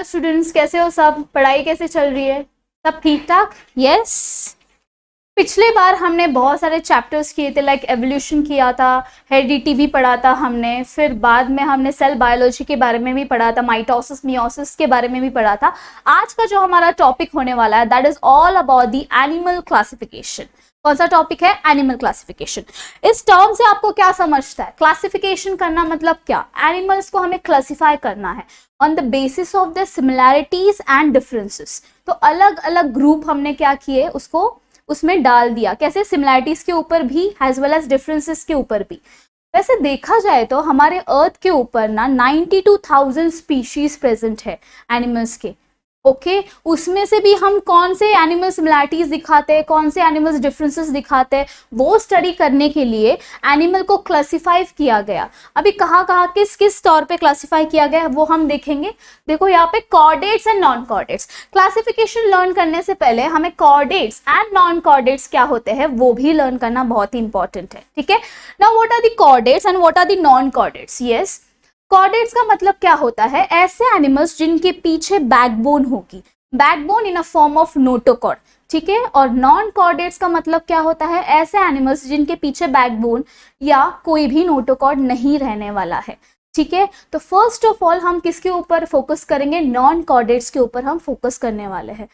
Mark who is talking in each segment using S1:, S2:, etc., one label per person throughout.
S1: Students, कैसे हो सब? पढ़ाई कैसे चल रही है? सब ठीक ठाक? यस। पिछले बार हमने बहुत सारे चैप्टर्स किए थे, लाइक एवोल्यूशन किया था, हेरिडिटी भी पढ़ा था हमने, फिर बाद में हमने सेल बायोलॉजी के बारे में भी पढ़ा था, माइटोसिस मियोसिस के बारे में भी पढ़ा था। आज का जो हमारा टॉपिक होने वाला है that is all about the animal classification. कौन सा टॉपिक है? Animal classification. इस टर्म से आपको क्या समझता है? क्लासिफिकेशन करना मतलब क्या? एनिमल्स को हमें क्लासिफाई करना है on the basis of the similarities and differences. तो अलग अलग ग्रुप हमने क्या किए, उसको उसमें डाल दिया। कैसे? सिमिलैरिटीज के ऊपर भी एज वेल एज डिफरेंसेस के ऊपर भी। वैसे देखा जाए तो हमारे अर्थ के ऊपर ना 92,000 स्पीशीज प्रेजेंट है एनिमल्स के। ओके उसमें से भी हम कौन से एनिमल सिमिलैरिटीज दिखाते हैं, कौन से एनिमल्स डिफरेंसेस दिखाते हैं, वो स्टडी करने के लिए एनिमल को क्लासिफाई किया गया। अभी कहाँ कहाँ किस किस तौर पे क्लासिफाई किया गया है वो हम देखेंगे। देखो यहाँ पे chordates and non chordates. Classification learn करने से पहले हमें कॉर्डेट्स एंड नॉन कॉर्डेट्स क्या होते हैं वो भी लर्न करना बहुत ही इंपॉर्टेंट है। ठीक है, now what are the chordates and what are the non chordates? Yes, chordates का मतलब क्या होता है? ऐसे एनिमल्स जिनके पीछे बैकबोन होगी, backbone in a form of notochord. ठीक है, और नॉन कॉर्डेट्स का मतलब क्या होता है? ऐसे एनिमल्स जिनके पीछे बैकबोन या कोई भी नोटोकॉर्ड नहीं रहने वाला है। ठीक है, तो फर्स्ट ऑफ ऑल हम किसके ऊपर फोकस करेंगे? नॉन कॉर्डेट्स के ऊपर हम फोकस करने वाले हैं।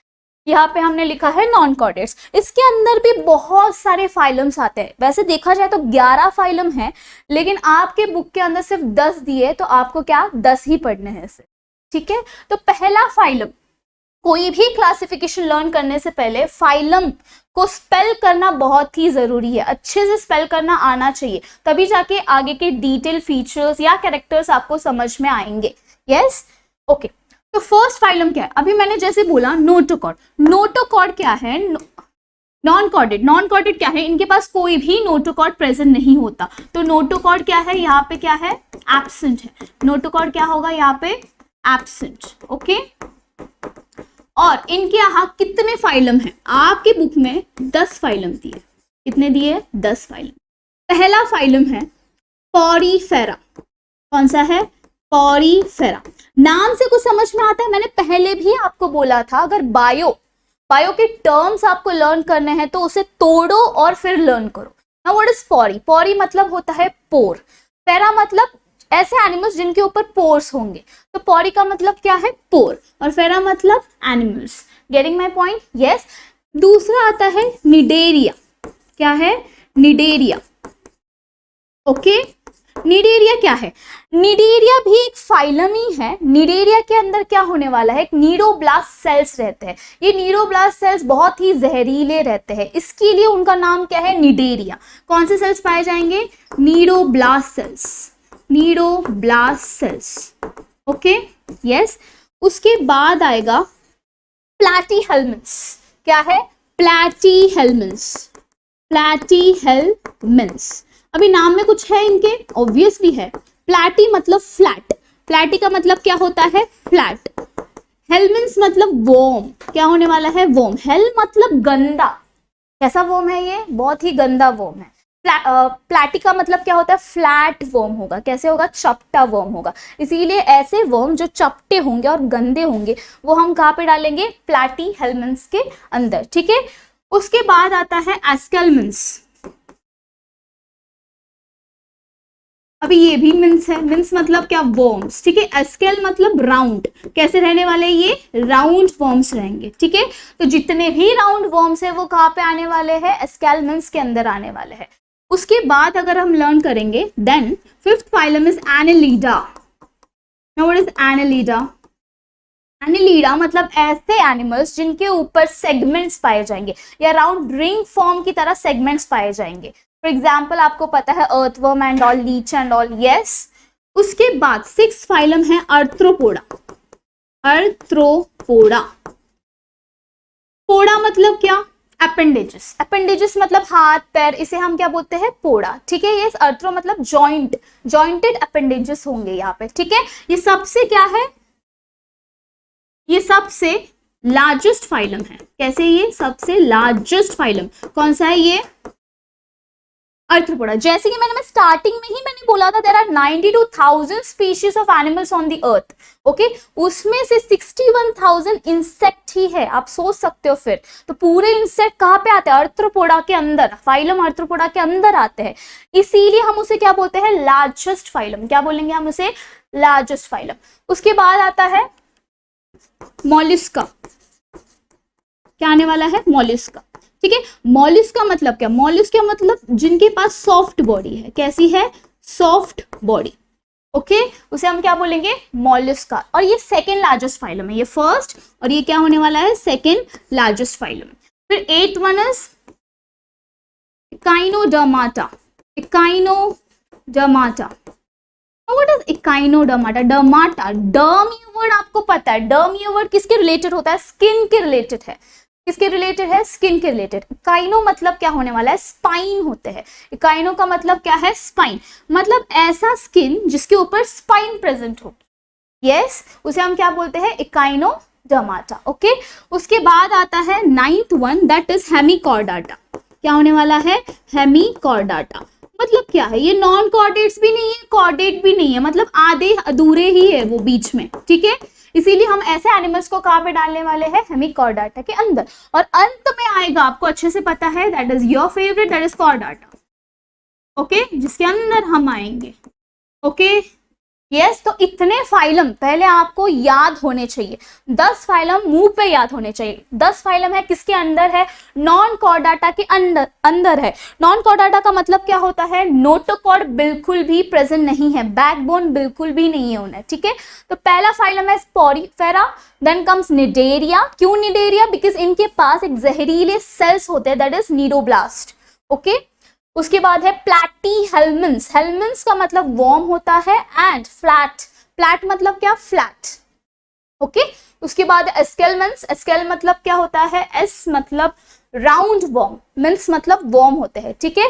S1: यहाँ पे हमने लिखा है नॉन कॉर्डेट्स। इसके अंदर भी बहुत सारे फाइलम्स आते हैं। वैसे देखा जाए तो 11 फाइलम हैं, लेकिन आपके बुक के अंदर सिर्फ 10 दिए, तो आपको क्या 10 ही पढ़ने हैं इसे। ठीक है, तो पहला फाइलम, कोई भी क्लासिफिकेशन लर्न करने से पहले फाइलम को स्पेल करना बहुत ही जरूरी है। अच्छे से स्पेल करना आना चाहिए, तभी जाके आगे के डिटेल फीचर्स या कैरेक्टर्स आपको समझ में आएंगे। Yes, okay. तो फर्स्ट फाइलम क्या है? अभी मैंने जैसे बोला नोटोकॉर्ड। नोटोकॉर्ड क्या है? Non chordate. नॉन कॉर्डेट क्या है? इनके पास कोई भी नोटोकॉर्ड प्रेजेंट नहीं होता। तो नोटोकॉर्ड क्या है? यहाँ पे क्या है? एब्सेंट है। नोटोकॉर्ड क्या होगा यहाँ पे? एब्सेंट। ओके, और इनके यहाँ कितने फाइलम है? आपके बुक में 10 फाइलम दिए। कितने दिए? 10 फाइलम। पहला फाइलम है पॉरीफेरा। कौन सा है? पॉरीफेरा। नाम से कुछ समझ में आता है? मैंने पहले भी आपको बोला था, अगर बायो के टर्म्स आपको लर्न करने हैं तो उसे तोड़ो और फिर लर्न करो। नाउ व्हाट इज पॉरी? पॉरी मतलब होता है पोर। फेरा मतलब ऐसे एनिमल्स जिनके ऊपर पोर्स होंगे। तो पॉरी का मतलब क्या है? पोर, और फेरा मतलब animals. Getting my point? Yes. दूसरा आता है निडेरिया। क्या है? निडेरिया। ओके, निडेरिया क्या है? निडेरिया भी एक फाइलम ही है। निडेरिया के अंदर क्या होने वाला है? एक नीडोब्लास्ट सेल्स रहते हैं। ये नीडोब्लास्ट सेल्स बहुत ही जहरीले रहते हैं, इसके लिए उनका नाम क्या है? निडेरिया। कौन से सेल्स पाए जाएंगे? Cnidoblast cells. Cnidoblast cells. Okay, yes. उसके बाद आएगा प्लैटीहेल्मिन्थ्स। क्या है? प्लैटीहेल्मिन्थ्स। प्लैटीहेल्मिन्थ्स। अभी नाम में कुछ है इनके? ऑब्वियसली है। प्लैटी मतलब फ्लैट। प्लैटी का मतलब क्या होता है? फ्लैट। हेल्मिन्स मतलब वॉर्म। क्या होने वाला है? वॉर्म। हेल मतलब गंदा। कैसा वॉर्म है ये? बहुत ही गंदा वॉर्म है। प्लैटी का मतलब क्या होता है? फ्लैट वॉर्म होगा। कैसे होगा? चपटा वॉर्म होगा। इसीलिए ऐसे वॉर्म जो चपटे होंगे और गंदे होंगे वो हम कहाँ पे डालेंगे? प्लैटीहेल्मिन्थ्स के अंदर। ठीक है, उसके बाद आता है एस्केल्मिन्थ्स। अभी ये भी मिन्स है। मिन्स मतलब क्या? वॉर्म्स। ठीक है, एस्केल मतलब राउंड। कैसे रहने वाले? ये राउंड वॉर्म्स रहेंगे। ठीक है, तो जितने भी राउंड वॉर्म्स है वो कहाँ पे आने वाले हैं? एस्केल्मिन्थ्स के अंदर आने वाले हैं। उसके बाद अगर हम लर्न करेंगे then fifth phylum is annelida. Now what is annelida? Annelida मतलब ऐसे एनिमल्स जिनके ऊपर सेगमेंट्स पाए जाएंगे या राउंड रिंग फॉर्म की तरह सेगमेंट्स पाए जाएंगे। फॉर एग्जाम्पल आपको पता है earthworm and all, leech and all. Yes. उसके बाद 6 फाइलम है आर्थ्रोपोडा। आर्थ्रोपोडा। पोडा मतलब क्या? अपेंडेजेस। अपेंडेजेस मतलब हाथ पैर, इसे हम क्या बोलते हैं? पोडा। ठीक है, ये आर्थ्रो मतलब जॉइंट, जॉइंटेड अपेंडेजेस होंगे यहाँ पे। ठीक है, ये सबसे क्या है? ये सबसे लार्जेस्ट फाइलम है। कैसे? ये सबसे लार्जेस्ट फाइलम कौन सा है? ये आर्थ्रोपोडा, जैसे कि मैं स्टार्टिंग में ही मैंने बोला था there are 92,000 species of animals on the earth, okay, उसमें से 61,000 इंसेक्ट ही है। आप सोच सकते हो फिर, तो पूरे इंसेक्ट कहाँ पे आते हैं? आर्थ्रोपोडा के अंदर, फाइलम आर्थ्रोपोडा के अंदर आते हैं, इसीलिए हम उसे क्या बोलते हैं? Largest phylum. क्या बोलेंगे हम उसे? Largest phylum. उसके बाद आता है मॉलिस्का। क्या आने वाला है? मॉलिस्का, ठीक है। मॉलिस्क का मतलब क्या? मॉलिस्क का मतलब जिनके पास सॉफ्ट बॉडी है। कैसी है? सॉफ्ट बॉडी, ओके, उसे हम क्या बोलेंगे? मॉलिस्का। और ये सेकेंड लार्जेस्ट फाइलम है, ये फर्स्ट और ये क्या होने वाला है? Second largest phylum. फिर 8th one is echinodermata. Echinodermata, what is echinodermata? Dermata, derm ये वर्ड आपको पता है, डर्म ये वर्ड किसके रिलेटेड होता है? स्किन के रिलेटेड है। किसके रिलेटेड है? स्किन के रिलेटेड। इकाइनो मतलब क्या होने वाला है? स्पाइन होते हैं। इकाइनो का मतलब क्या है? स्पाइन, मतलब ऐसा स्किन जिसके ऊपर स्पाइन प्रेजेंट हो, यस, उसे हम क्या बोलते हैं? Echinodermata, okay. उसके बाद आता है 9th वन, दैट इज हेमिकॉर्डाटा। क्या होने वाला है? हेमिकॉर्डाटा, मतलब क्या है? ये नॉन कॉर्डेट्स भी नहीं है, कॉर्डेट भी नहीं है, मतलब आधे अधूरे ही है वो बीच में, ठीक है। इसीलिए हम ऐसे एनिमल्स को कहाँ पे डालने वाले हैं? हेमिकॉर्डाटा के अंदर। और अंत में आएगा, आपको अच्छे से पता है, that is your favourite, that is Chordata, okay, जिसके अंदर हम आएंगे, ओके, यस। तो इतने फाइलम पहले आपको याद होने चाहिए, 10 फाइलम मुंह पे याद होने चाहिए। 10 फाइलम है, किसके अंदर है? नॉन कॉर्डाटा के अंदर है। नॉन कॉर्डाटा का मतलब क्या होता है? नोटोकॉर्ड बिल्कुल भी प्रेजेंट नहीं है, बैकबोन बिल्कुल भी नहीं है उन्हें, ठीक है। तो पहला फाइलम है स्पोरीफेरा, देन कम्स निडेरिया। क्यों निडेरिया? बिकॉज इनके पास एक जहरीले सेल्स होते हैं, दैट इज नीडोब्लास्ट, ओके। उसके बाद है प्लैटीहेल्मिन्स। हेल्मिन्स का मतलब वॉर्म होता है, एंड फ्लैट, फ्लैट मतलब क्या? Flat, okay. उसके बाद एस्केलमेंस। एस्केल मतलब क्या होता है? एस मतलब राउंड वॉर्म, मिन्स मतलब वॉर्म होते हैं, ठीक है।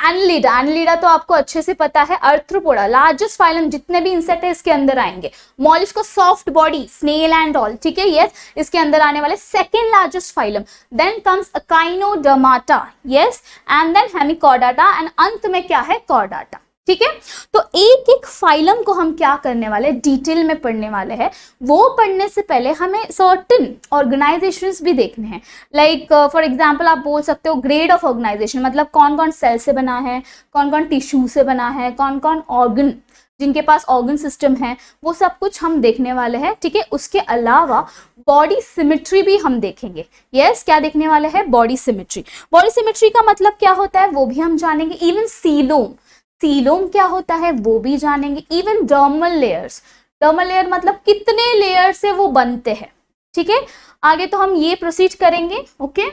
S1: एनलिडा, एनलिडा तो आपको अच्छे से पता है, आर्थ्रोपोडा, लार्जेस्ट फाइलम, जितने भी इंसेक्ट है इसके अंदर आएंगे। Mollusc soft body, snail and all, ठीक है, यस, इसके अंदर आने वाले second largest phylum. Then comes echinodermata, yes, and then hemichordata, and अंत में क्या है? कॉर्डाटा, ठीक है। तो एक एक फाइलम को हम क्या करने वाले? डिटेल में पढ़ने वाले हैं। वो पढ़ने से पहले हमें सर्टेन ऑर्गेनाइजेशंस भी देखने हैं, लाइक फॉर एग्जांपल आप बोल सकते हो ग्रेड ऑफ ऑर्गेनाइजेशन, मतलब कौन कौन सेल से बना है, कौन कौन टिश्यू से बना है, कौन कौन ऑर्गन, जिनके पास ऑर्गन सिस्टम है, वो सब कुछ हम देखने वाले हैं, ठीक है। उसके अलावा बॉडी सिमेट्री भी हम देखेंगे, यस, क्या देखने वाले हैं? Body symmetry. बॉडी सिमेट्री का मतलब क्या होता है वो भी हम जानेंगे। इवन सीलोम, सीलोम क्या होता है वो भी जानेंगे। Even dermal layers, dermal layer मतलब कितने लेयर से वो बनते हैं, ठीक है। आगे तो हम ये प्रोसीड करेंगे, okay.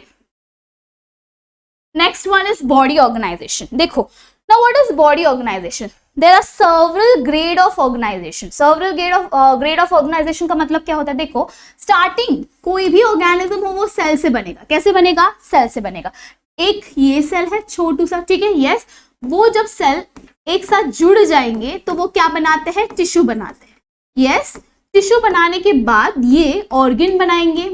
S1: Next one is body organisation. देखो, now what is body organisation? There are several grade of organisation. several grade of organisation का मतलब क्या होता है? देखो, स्टार्टिंग कोई भी ऑर्गेनिज्म हो वो सेल से बनेगा। कैसे बनेगा? सेल से बनेगा। एक ये सेल है छोटू सा, ठीक है, यस, वो जब सेल एक साथ जुड़ जाएंगे तो वो क्या बनाते हैं? टिश्यू बनाते हैं, यस। टिश्यू बनाने के बाद ये ऑर्गन बनाएंगे,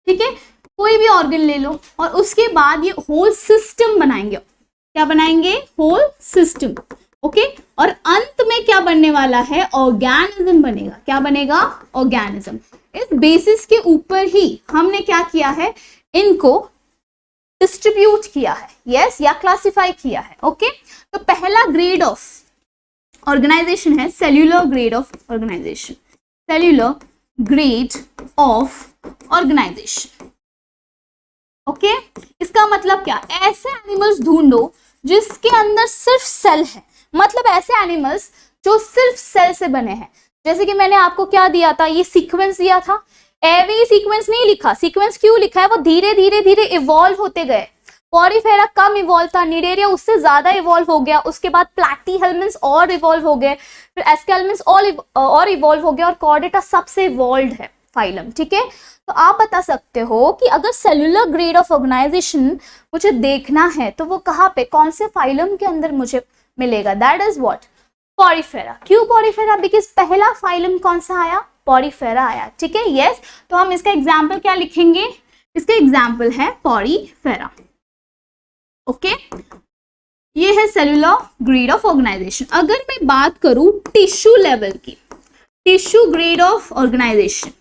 S1: ठीक है, कोई भी ऑर्गन ले लो, और उसके बाद ये होल सिस्टम बनाएंगे। क्या बनाएंगे? Whole system, okay. और अंत में क्या बनने वाला है? ऑर्गेनिज्म बनेगा। क्या बनेगा? ऑर्गेनिज्म। इस बेसिस के ऊपर ही हमने क्या किया है? इनको डिस्ट्रीब्यूट किया है, यस, या क्लासिफाई किया है, ओके। तो पहला ग्रेड ऑफ ऑर्गेनाइजेशन है cellular grade of organization. Cellular grade of organization, okay. इसका मतलब क्या? ऐसे एनिमल्स ढूंढो जिसके अंदर सिर्फ सेल है, मतलब ऐसे एनिमल्स जो सिर्फ सेल से बने हैं। जैसे कि मैंने आपको क्या दिया था? ये सीक्वेंस दिया था। एवी सीक्वेंस नहीं लिखा। सीक्वेंस क्यों लिखा है? वो धीरे धीरे धीरे इवॉल्व होते गए। पॉरीफेरा कम इवॉल्व था, निडेरिया उससे ज्यादा इवॉल्व हो गया, उसके बाद प्लैटीहेल्मिन्स और इवॉल्व हो गए, फिर एस्केलमिन्स और इवॉल्व हो गया, और कॉर्डेटा सबसे इवॉल्व है फाइलम, ठीक है। तो आप बता सकते हो कि अगर सेलुलर ग्रेड ऑफ ऑर्गेनाइजेशन मुझे देखना है तो वो कहाँ पे, कौन से फाइलम के अंदर मुझे मिलेगा? That is what? पॉरीफेरा। क्यों पॉरीफेरा? बिकॉज पहला फाइलम कौन सा आया? पॉरीफेरा आया, ठीक है, यस। तो हम इसका एग्जाम्पल क्या लिखेंगे? इसका एग्जाम्पल है पॉरीफेरा, ओके। ये है सेलुलर ग्रेड ऑफ ऑर्गेनाइजेशन। अगर मैं बात करूं टिश्यू लेवल की, टिश्यू ग्रेड ऑफ ऑर्गेनाइजेशन,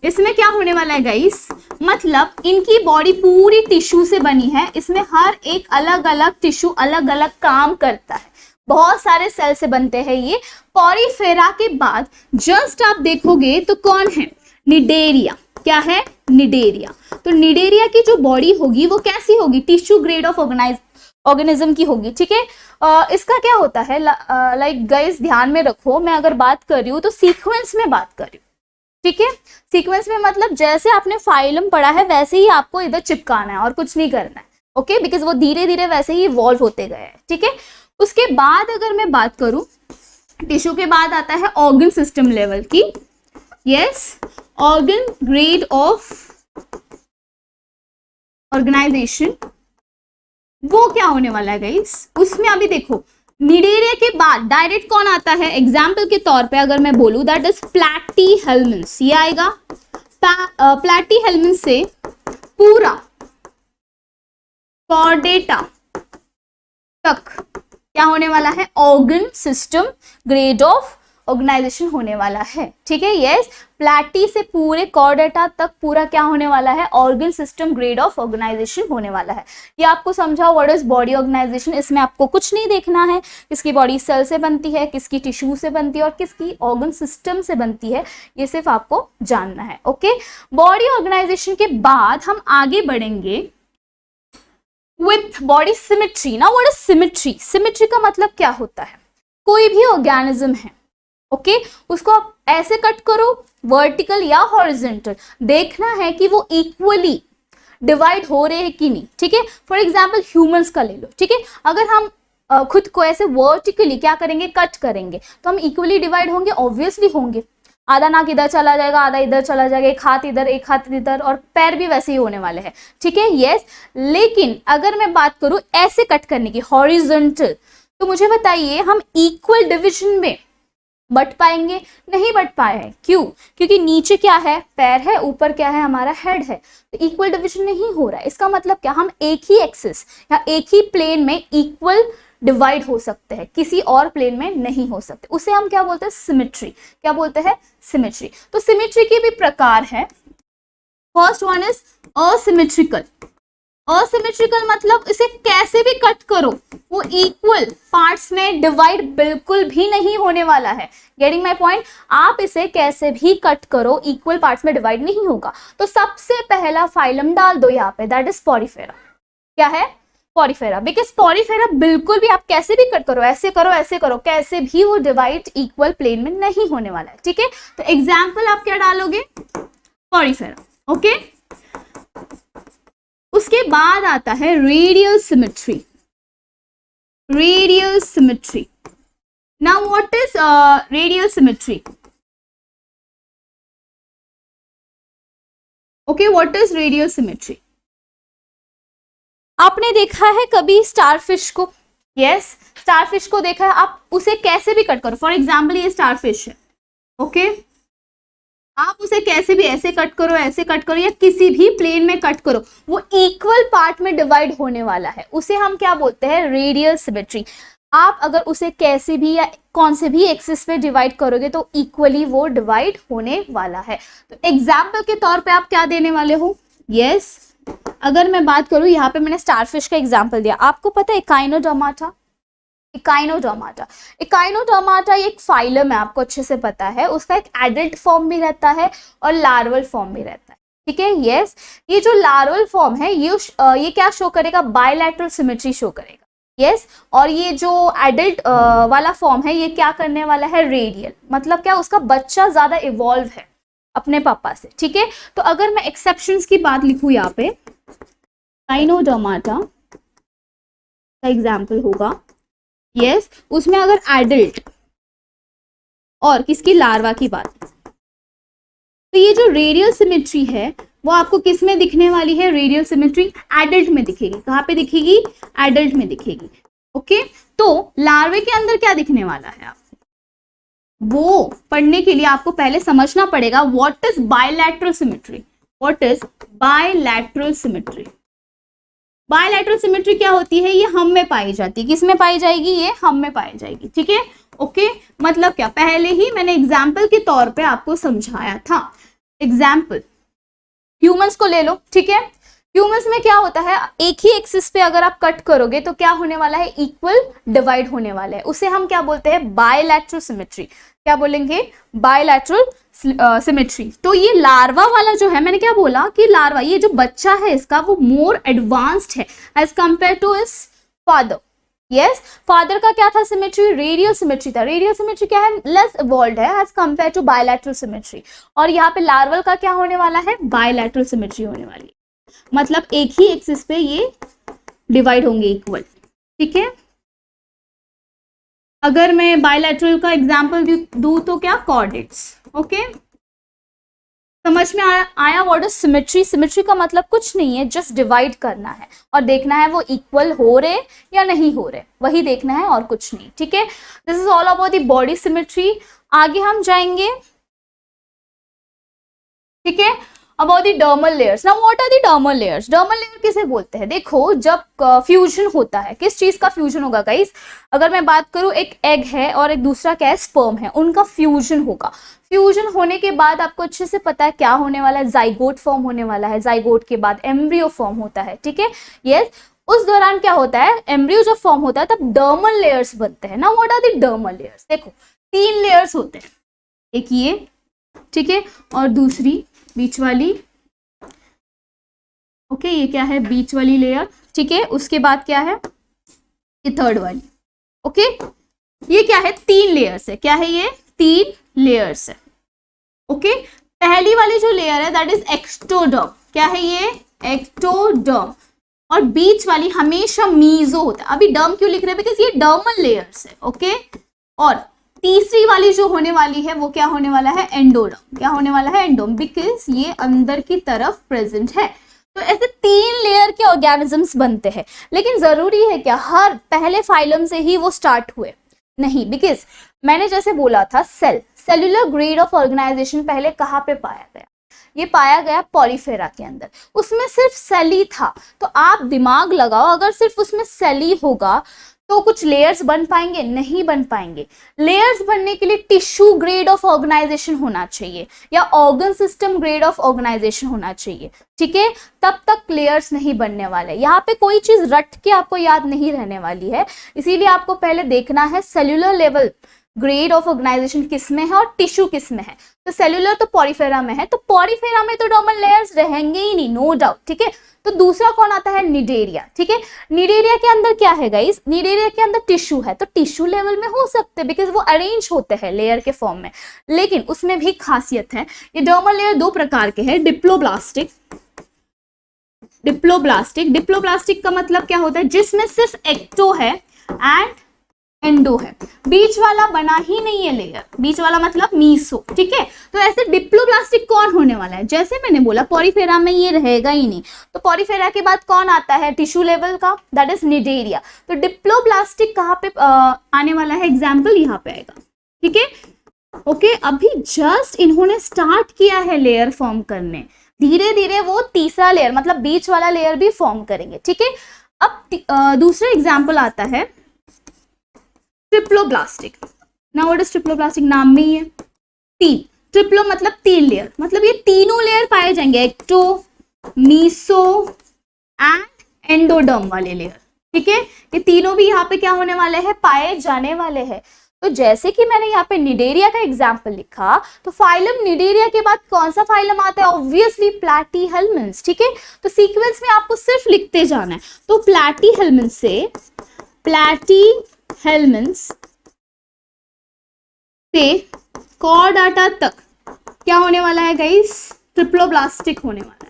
S1: इसमें क्या होने वाला है गाइस, मतलब इनकी बॉडी पूरी टिश्यू से बनी है, इसमें हर एक अलग अलग टिश्यू अलग अलग काम करता है, बहुत सारे सेल से बनते हैं ये। पॉरीफेरा के बाद जस्ट आप देखोगे तो कौन है, निडेरिया। क्या है, निडेरिया। तो निडेरिया की जो बॉडी होगी वो कैसी होगी, टिश्यू ग्रेड ऑफ ऑर्गेनिज्म की होगी, ठीक है। इसका क्या होता है, लाइक गाइस ध्यान में रखो, मैं अगर बात कर रही हूँ तो सीक्वेंस में बात कर रही हूँ, ठीक है। सीक्वेंस में मतलब जैसे आपने फाइलम पढ़ा है वैसे ही आपको इधर चिपकाना है और कुछ नहीं करना है, ओके, बिकॉज वो धीरे धीरे वैसे ही इवॉल्व होते गए हैं, ठीक है। उसके बाद अगर मैं बात करूं, टिश्यू के बाद आता है ऑर्गन सिस्टम लेवल की, yes, organ grade of organization, वो क्या होने वाला है गाइस, उसमें अभी देखो निडेरिया के बाद डायरेक्ट कौन आता है, एग्जाम्पल के तौर पे अगर मैं बोलूं दैट इज प्लैटीहेल्मिन्थ्स, ये आएगा। प्लैटीहेल्मिन्थ्स से पूरा कॉर्डेटा तक क्या होने वाला है, organ system grade of organization होने वाला है, ठीक है। यस, प्लैटी से पूरे कॉर्डेटा तक पूरा क्या होने वाला है, organ system grade of organization होने वाला है। ये आपको समझाओ व्हाट इज बॉडी ऑर्गेनाइजेशन। इसमें आपको कुछ नहीं देखना है, किसकी बॉडी सेल से बनती है, किसकी टिश्यू से बनती है और किसकी ऑर्गन सिस्टम से बनती है, ये सिर्फ आपको जानना है, ओके। बॉडी ऑर्गेनाइजेशन के बाद हम आगे बढ़ेंगे विथ बॉडी सिमेट्री। ना व्हाट इज सिमेट्री, सिमेट्री का मतलब क्या होता है, कोई भी ऑर्गेनिज्म है, ओके, उसको आप ऐसे कट करो वर्टिकल या हॉरिजॉन्टल, देखना है कि वो इक्वली डिवाइड हो रहे हैं कि नहीं, ठीक है। फॉर एग्जांपल ह्यूमंस का ले लो, ठीक है। अगर हम खुद को ऐसे वर्टिकली क्या करेंगे, कट करेंगे, तो हम इक्वली डिवाइड होंगे, ऑब्वियसली होंगे। आधा नाक इधर चला जाएगा, आधा इधर चला जाएगा, एक हाथ इधर एक हाथ इधर, और पैर भी वैसे ही होने वाले हैं, ठीक है। यस, लेकिन अगर मैं बात करूं ऐसे कट करने की, हॉरिजॉन्टल, तो मुझे बताइए हम इक्वल डिविजन में बट पाएंगे, नहीं बट पाए हैं, क्यों, क्योंकि नीचे क्या है, पैर है, ऊपर क्या है, हमारा हेड है, तो इक्वल डिवीजन नहीं हो रहा है। इसका मतलब क्या, हम एक ही एक्सिस या एक ही प्लेन में इक्वल डिवाइड हो सकते हैं, किसी और प्लेन में नहीं हो सकते, उसे हम क्या बोलते हैं, सिमेट्री। क्या बोलते हैं, सिमेट्री। तो सिमेट्री के भी प्रकार है। First one is asymmetrical. Asymmetrical मतलब इसे कैसे भी कट करो वो इक्वल पार्ट्स में डिवाइड बिल्कुल भी नहीं होने वाला है। गेटिंग माय पॉइंट, आप इसे कैसे भी कट करो इक्वल पार्ट्स में डिवाइड नहीं होगा। तो सबसे पहला फाइलम डाल दो यहाँ पे, दैट इज पॉरीफेरा। क्या है, पॉरीफेरा, बिकॉज पॉरीफेरा बिल्कुल भी आप कैसे भी कट करो, ऐसे करो ऐसे करो, कैसे भी वो डिवाइड इक्वल प्लेन में नहीं होने वाला है, ठीक है। तो एग्जाम्पल आप क्या डालोगे, पॉरीफेरा, ओके। उसके बाद आता है radial symmetry. Radial symmetry, now what is radial symmetry, okay, what is radial symmetry. आपने देखा है कभी स्टारफिश को, यस, स्टारफिश को देखा है, आप उसे कैसे भी कट करो, फॉर एग्जाम्पल ये स्टारफिश है, ओके, आप उसे कैसे भी ऐसे कट करो, ऐसे कट करो, या किसी भी प्लेन में कट करो, वो इक्वल पार्ट में डिवाइड होने वाला है, उसे हम क्या बोलते हैं, रेडियल सिमेट्री। आप अगर उसे कैसे भी या कौन से भी एक्सिस पे डिवाइड करोगे तो इक्वली वो डिवाइड होने वाला है। तो एग्जाम्पल के तौर पे आप क्या देने वाले हो, यस, अगर मैं बात करूं, यहाँ पे मैंने स्टारफिश का एग्जाम्पल दिया, आपको पता है इकाइनोडर्माटा, इकाइनोडर्माटा, इकाइनोडर्माटा एक फाइलम है, आपको अच्छे से पता है, उसका एक एडल्ट फॉर्म भी रहता है और लार्वल फॉर्म भी रहता है, ठीक है। यस, ये जो लार्वल फॉर्म है ये क्या शो करेगा, बायलैटरल सिमेट्री शो करेगा, यस। और ये जो एडल्ट वाला फॉर्म है ये क्या करने वाला है, रेडियल, मतलब क्या, उसका बच्चा ज्यादा इवॉल्व है अपने पापा से, ठीक है। तो अगर मैं एक्सेप्शंस की बात लिखूं यहाँ पे, इकाइनोडर्माटा का एग्जाम्पल होगा, यस, उसमें अगर एडल्ट और किसकी, लार्वा की बात, तो ये जो रेडियल सिमेट्री है वो आपको किस में दिखने वाली है, रेडियल सिमेट्री एडल्ट में दिखेगी। कहाँ पे दिखेगी, एडल्ट में दिखेगी, ओके। तो लार्वे के अंदर क्या दिखने वाला है आपको, वो पढ़ने के लिए आपको पहले समझना पड़ेगा what is bilateral symmetry, what is bilateral symmetry. Bilateral symmetry क्या होती है, ये हम में पाई जाती है, किस में पाई जाएगी, ये हम में पाई जाएगी, ठीक है। ओके, मतलब क्या, पहले ही मैंने एग्जाम्पल के तौर पे आपको समझाया था। एग्जाम्पल ह्यूमंस को ले लो, ठीक है। ह्यूमंस में क्या होता है, एक ही एक्सिस पे अगर आप कट करोगे तो क्या होने वाला है, इक्वल डिवाइड होने वाला है, उसे हम क्या बोलते हैं, बायलैटरल सिमेट्री। क्या बोलेंगे, बायलैटरल सिमेट्री। तो ये लार्वा वाला जो है, मैंने क्या बोला कि लार्वा, ये जो बच्चा है इसका, वो मोर एडवांस्ड है as compare to is father. Yes, father का क्या था सिमेट्री, रेडियल सिमेट्री था। रेडियल सिमेट्री क्या है, लेस इवॉल्व है as compare to bilateral symmetry. और यहाँ पे लार्वल का क्या होने वाला है, बायलैटरल सिमेट्री होने वाली है, मतलब एक ही एक्सिस पे ये डिवाइड होंगे इक्वल, ठीक है। अगर मैं बायलैटरल का एग्जांपल दूं तो क्या, कॉर्डेट्स। ओके, समझ में आया व्हाट इज सिमेट्री। सिमेट्री का मतलब कुछ नहीं है, जस्ट डिवाइड करना है और देखना है वो इक्वल हो रहे या नहीं हो रहे, वही देखना है और कुछ नहीं, ठीक है। This is all about the body symmetry. आगे हम जाएंगे, ठीक है, about the dermal layers. Now what are the dermal layers. Dermal layer किसे बोलते हैं, देखो जब फ्यूजन होता है, किस चीज का फ्यूजन होगा गाइस, अगर मैं बात करूं एक एग है और एक दूसरा क्या है, स्पर्म है, उनका फ्यूजन होगा। फ्यूजन होने के बाद आपको अच्छे से पता है क्या होने वाला है, जाइगोट फॉर्म होने वाला है, जाइगोट के बाद एम्ब्रियो फॉर्म होता है, ठीक है। यस, उस दौरान क्या होता है, एम्ब्रियो जब फॉर्म होता है तब डर्मल लेयर्स बनते हैं ना। What are the dermal layers, देखो 3 लेयर्स होते हैं, एक ये, ठीक है, और दूसरी बीच वाली। ओके, ये क्या है, बीच वाली लेयर, ठीक है। उसके बाद क्या है, ये थर्ड वाली। ओके, ये क्या है, 3 लेयर्स है, क्या है ये, 3 लेयर्स है। ओके, पहली वाली जो लेयर है दैट इज एक्टोडर्म, क्या है ये, एक्टोडर्म। और बीच वाली हमेशा मीजो होता है। अभी डर्म क्यों लिख रहे हैं, बिकॉज ये डर्मल लेयर्स है, ओके। और तीसरी वाली जो होने वाली है वो क्या होने वाला है, एंडोडर्म। क्या होने वाला है, एंडोडर्म, बिकॉज ये अंदर की तरफ प्रेजेंट है। तो ऐसे 3 लेयर के ऑर्गेनिजम्स बनते हैं। लेकिन जरूरी है क्या हर पहले फाइलम से ही वो स्टार्ट हुए, नहीं, बिकॉज मैंने जैसे बोला था सेलुलर ग्रेड ऑफ ऑर्गेनाइजेशन पहले कहाँ पे पाया गया, ये पाया गया पॉलीफेरा के अंदर। उसमें सिर्फ सेल ही था। तो आप दिमाग लगाओ, अगर सिर्फ उसमें सेल ही होगा तो कुछ लेयर्स बन पाएंगे, नहीं बन पाएंगे। लेयर्स बनने के लिए टिश्यू ग्रेड ऑफ ऑर्गेनाइजेशन होना चाहिए या organ system grade of organization होना चाहिए, ठीक है, तब तक लेयर्स नहीं बनने वाले। यहाँ पे कोई चीज रट के आपको याद नहीं रहने वाली है, इसीलिए आपको पहले देखना है cellular level grade of organization किस में है और टिश्यू किस में है। तो सेल्यूलर तो पॉलीफेरा में है, तो पॉलीफेरा में तो डर्मल लेयर्स रहेंगे ही नहीं, नो डाउट, ठीक है। तो दूसरा कौन आता है, निडेरिया, ठीक है। निडेरिया के अंदर क्या है गाइस, निडेरिया के अंदर टिश्यू है, तो टिश्यू लेवल में हो सकते हैं बिकॉज वो अरेंज होते हैं लेयर के फॉर्म में। लेकिन उसमें भी खासियत है, ये डर्मल लेयर 2 प्रकार के हैं, डिप्लोब्लास्टिक। डिप्लोब्लास्टिक का मतलब क्या होता है, जिसमें सिर्फ एक्टो है एंड एंडो है, बीच वाला बना ही नहीं है लेयर, बीच वाला मतलब मीसो, ठीक है। तो ऐसे डिप्लोब्लास्टिक कौन होने वाला है, जैसे मैंने बोला पॉलीफेरा में ये रहेगा ही नहीं, तो पॉलीफेरा के बाद कौन आता है टिश्यू लेवल का, दैट इज निडेरिया। तो डिप्लोब्लास्टिक कहाँ पे आने वाला है, एग्जाम्पल यहाँ पे आएगा, ठीक है। ओके, अभी जस्ट इन्होंने स्टार्ट किया है लेयर फॉर्म करने, धीरे धीरे वो तीसरा लेयर मतलब बीच वाला लेयर भी फॉर्म करेंगे, ठीक है। अब दूसरा एग्जाम्पल आता है triploblastic. Now what is triploblastic, नाम में ही है 3, ट्रिप्लो मतलब 3 लेयर, मतलब ये तीनों लेयर पाए जाएंगे, एक्टो, मीसो एंड एंडोडर्म वाले लेयर, ठीक है। ये तीनों भी यहाँ पे क्या होने वाले हैं, पाए जाने वाले हैं। तो जैसे कि मैंने यहाँ पे निडेरिया का एग्जाम्पल लिखा, तो फाइलम निडेरिया के बाद कौन सा फाइलम आता है, ऑब्वियसली प्लैटीहेल्मिन्थ्स, ठीक है। तो सीक्वेंस में आपको सिर्फ लिखते जाना है। तो प्लैटीहेल्मिन्थ्स से प्लैटीहेल्मिन्थ्स से कॉर्डाटा तक क्या होने वाला है गाइस, ट्रिप्लोब्लास्टिक होने वाला है।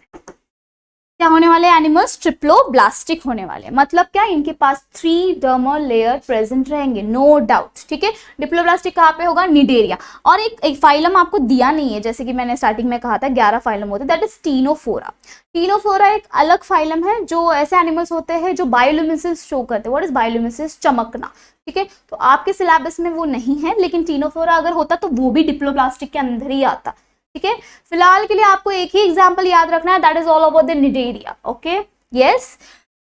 S1: क्या होने वाले एनिमल्स, ट्रिप्लोब्लास्टिक होने वाले, मतलब क्या, इनके पास 3 डर्मल लेयर प्रेजेंट रहेंगे, नो डाउट, ठीक है। डिप्लोब्लास्टिक कहाँ पे होगा, निडेरिया। और एक फाइलम आपको दिया नहीं है, जैसे कि मैंने स्टार्टिंग में कहा था 11 फाइलम होते हैं, दैट इज टीनोफोरा। टीनोफोरा एक अलग फाइलम है, जो ऐसे एनिमल्स होते हैं जो बायोल्यूमिनेसेंस शो करते हैं। व्हाट इज बायोल्यूमिनेसेंस, चमकना, ठीक है। तो आपके सिलेबस में वो नहीं है, लेकिन टीनोफोरा अगर होता तो वो भी डिप्लोब्लास्टिक के अंदर ही आता, ठीक है। फिलहाल के लिए आपको एक ही एग्जांपल याद रखना है, that is all about the Cnidaria, okay, yes.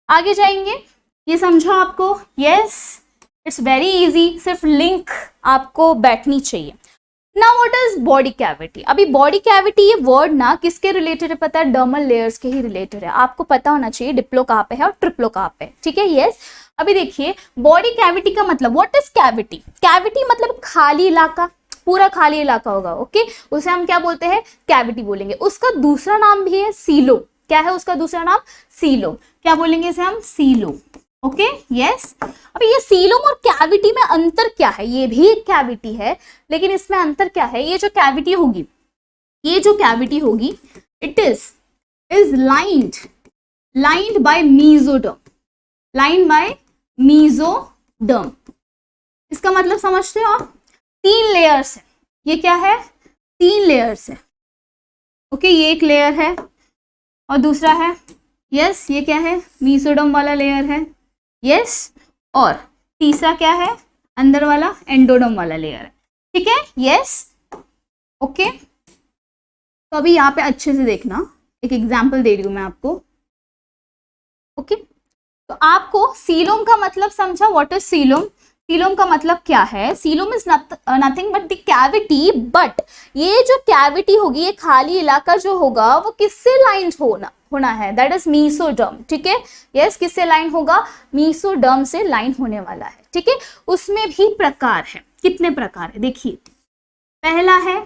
S1: आगे जाएंगे, ये समझो आपको? यस, इट्स वेरी इजी, सिर्फ लिंक आपको बैठनी चाहिए। Now what is body cavity? अभी बॉडी कैविटी ये वर्ड ना किसके रिलेटेड है पता है? डर्मल लेयर्स के ही रिलेटेड है। आपको पता होना चाहिए डिप्लो कहाँ पे है और ट्रिप्लो कहाँ पे है, ठीक है? यस। अभी देखिए बॉडी कैविटी का मतलब, व्हाट इज कैविटी? कैविटी मतलब खाली इलाका, पूरा खाली इलाका होगा, ओके, उसे हम क्या बोलते हैं? कैविटी बोलेंगे। उसका दूसरा नाम भी है सीलो। क्या है उसका दूसरा नाम? सीलो। क्या बोलेंगे इसे हम? सीलो। Okay, yes. अभी ये सीलोम और कैविटी में अंतर क्या है? ये भी एक कैविटी है, लेकिन इसमें अंतर क्या है? ये जो कैविटी होगी, ये जो कैविटी होगी, it is lined by mesoderm, lined by mesoderm. इसका मतलब समझते हो आप? 3 लेयर्स है। ये क्या है? 3 लेयर्स है, ओके। ये एक लेयर है और दूसरा है, यस, ये क्या है? मीजोडर्म वाला लेयर है, यस। और तीसरा क्या है? अंदर वाला एंडोडर्म वाला लेयर है, ठीक है? Yes, okay. तो अभी यहाँ पे अच्छे से देखना, एक एग्जांपल दे रही हूं मैं आपको, ओके। तो आपको सीलोम का मतलब समझा? What is coelom? सीलोम का मतलब क्या है? Coelom is nothing but the cavity, but ये जो कैविटी होगी, ये खाली इलाका जो होगा वो किससे लाइन होना है? दैट इज मीसोडर्म, ठीक है? यस, किससे लाइन होगा? मीसोडर्म से लाइन होने वाला है, ठीक है? उसमें भी प्रकार है। कितने प्रकार है देखिए। पहला है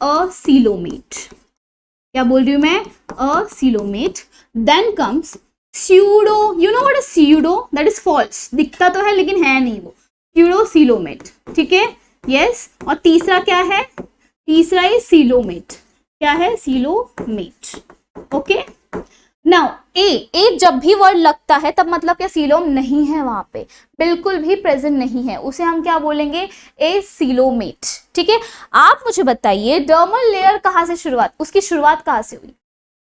S1: असीलोमेट। क्या बोल रही हूं मैं? Acoelomate. Then comes pseudo. You know what is pseudo? That is false, दिखता तो है लेकिन है नहीं वो। स्यूडोसीलोमेट, ठीक है? यस। और तीसरा क्या है? तीसरा है सीलोमेट। क्या है? Coelomate, okay. नाउ ए जब भी वर्ड लगता है तब मतलब क्या? सीलोम नहीं है वहां पे, बिल्कुल भी प्रेजेंट नहीं है, उसे हम क्या बोलेंगे? ए सीलोमेट, ठीक है? आप मुझे बताइए डर्मल लेयर कहाँ से शुरुआत, उसकी शुरुआत कहाँ से हुई?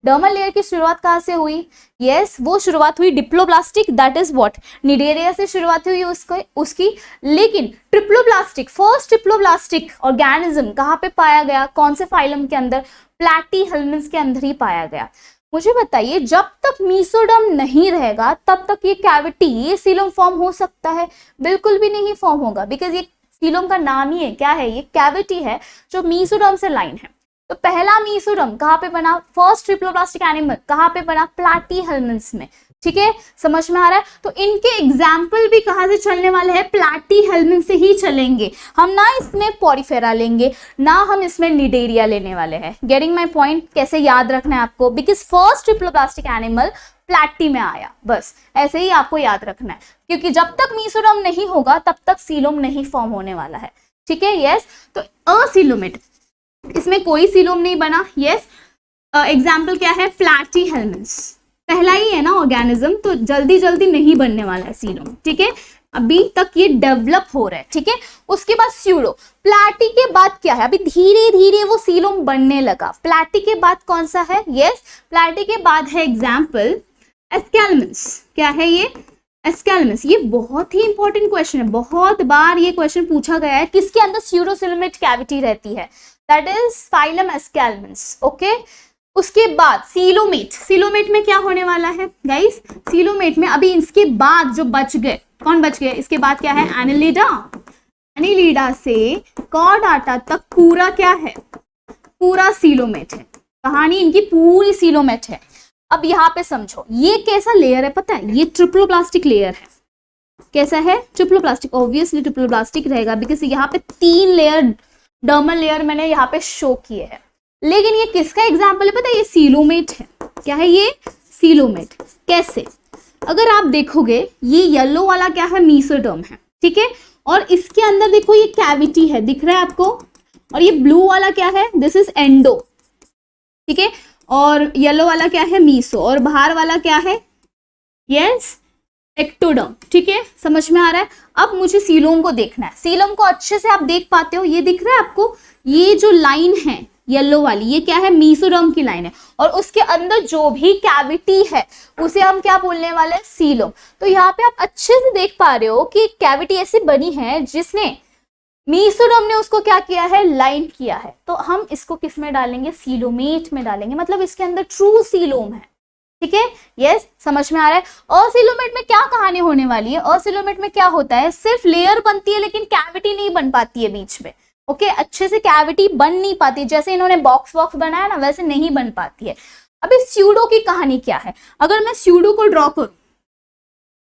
S1: डर्मल लेयर की शुरुआत कहाँ से हुई? यस, वो शुरुआत हुई diploblastic, that is what? Cnidaria से शुरुआत हुई उसकी। लेकिन ट्रिप्लोब्लास्टिक, फर्स्ट ट्रिप्लोब्लास्टिक ऑर्गेनिज्म कहाँ पे पाया गया? कौन से फाइलम के अंदर? प्लैटीहेल्मिन्थ के अंदर ही पाया गया। मुझे बताइए जब तक मीसोडर्म नहीं रहेगा तब तक ये कैविटी, ये सीलोम फॉर्म हो सकता है? बिल्कुल भी नहीं फॉर्म होगा, बिकॉज ये सीलोम का नाम ही है, क्या है? ये कैविटी है जो मीसोडर्म से लाइन है। तो पहला मीसोडर्म कहाँ पे बना? फर्स्ट ट्रिप्लोब्लास्टिक एनिमल कहाँ पे बना? प्लैटीहेल्मिन्थ में, ठीक है? समझ में आ रहा है? तो इनके एग्जाम्पल भी कहाँ से चलने वाले हैं? प्लैटीहेल्मिन्थ से ही चलेंगे। हम ना इसमें पॉरीफेरा लेंगे, ना हम इसमें निडेरिया लेने वाले हैं। Getting my point? कैसे याद रखना है आपको? Because first triploblastic animal platy में आया, बस ऐसे ही आपको याद रखना है, क्योंकि जब तक मीसोडर्म नहीं होगा तब तक सीलोम नहीं फॉर्म होने वाला है, ठीक है? यस। तो असीलोमेट, इसमें कोई सीलोम नहीं बना, यस। एग्जाम्पल क्या है? प्लैटीहेल्मिन्थ, पहला ही है ना ऑर्गेनिज्म, तो जल्दी जल्दी नहीं बनने वाला है सीलोम, ठीक है? अभी तक ये डेवलप हो रहा है, ठीक है? उसके बाद स्यूडो। प्लैटी के बाद क्या है? अभी धीरे धीरे वो सीलोम बनने लगा। प्लैटी के बाद कौन सा है? यस, प्लैटी के बाद है एग्जाम्पल एस्केल्मिन्थ। क्या है ये? एस्केल्मिन्थ। ये बहुत ही इंपॉर्टेंट क्वेश्चन है, बहुत बार ये क्वेश्चन पूछा गया है, किसके अंदर स्यूडोसिलोमेट कैविटी रहती है? That is phylum aschelminth, okay. उसके बाद सीलोमेट। सीलोमेट में क्या होने वाला है गाइस? सीलोमेट में अभी इसके बाद जो बच गए, कौन बच गए? इसके बाद क्या है? एनिलिडा। एनिलिडा से कॉर्डाटा तक पूरा क्या है? पूरा सीलोमेट है। कहानी इनकी पूरी सीलोमेट है। अब यहाँ पे समझो ये कैसा लेयर है पता है? ये ट्रिप्लोब्लास्टिक लेयर है। कैसा है? ट्रिप्लोब्लास्टिक। ऑब्वियसली ट्रिप्लोब्लास्टिक रहेगा, बिकॉज यहाँ पे 3 लेयर डर्मल लेयर मैंने यहाँ पे शो किए हैं। लेकिन ये किसका एग्जाम्पल है पता है? ये सीलोमेट है। क्या है ये? सीलोमेट। कैसे? अगर आप देखोगे ये येलो वाला क्या है? मीसोडर्म है, ठीक है? और इसके अंदर देखो ये कैविटी है, दिख रहा है आपको? और ये ब्लू वाला क्या है? दिस इज एंडो, ठीक है? और येलो वाला क्या है? मीसो। और बाहर वाला क्या है? यस, एक्टोडर्म, ठीक है? समझ में आ रहा है? अब मुझे सीलोम को देखना है। सीलोम को अच्छे से आप देख पाते हो? ये दिख रहा है आपको? ये जो लाइन है येलो वाली, ये क्या है? मीसोडर्म की लाइन है। और उसके अंदर जो भी कैविटी है उसे हम क्या बोलने वाले हैं? सीलोम। तो यहाँ पे आप अच्छे से देख पा रहे हो कि कैविटी ऐसी बनी है जिसने मीसोडर्म ने उसको क्या किया है? लाइन किया है। तो हम इसको किस में डालेंगे? सीलोमेट में डालेंगे, मतलब इसके अंदर ट्रू सीलोम है, ठीक है, यस, समझ में आ रहा है। असिलोमेट में क्या कहानी होने वाली है, असिलोमेट में क्या होता है, सिर्फ लेयर बनती है लेकिन कैविटी नहीं बन पाती है बीच में। ओके, अच्छे से कैविटी बन नहीं पाती, जैसे इन्होंने बॉक्स बनाया ना वैसे नहीं बन पाती है। अभी स्यूडो की कहानी क्या है, अगर मैं स्यूडो को ड्रॉ करूं,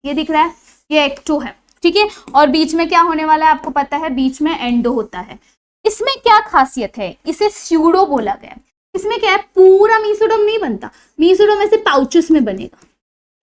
S1: ये दिख रहा है, ये एक्टो है, ठीक है, और बीच में क्या होने वाला है आपको पता है, बीच में एंडो होता है। इसमें क्या खासियत है, इसे स्यूडो बोला गया। इसमें क्या है, पूरा मीसोडर्म नहीं बनता, मीसोडर्म ऐसे पाउचेस में बनेगा।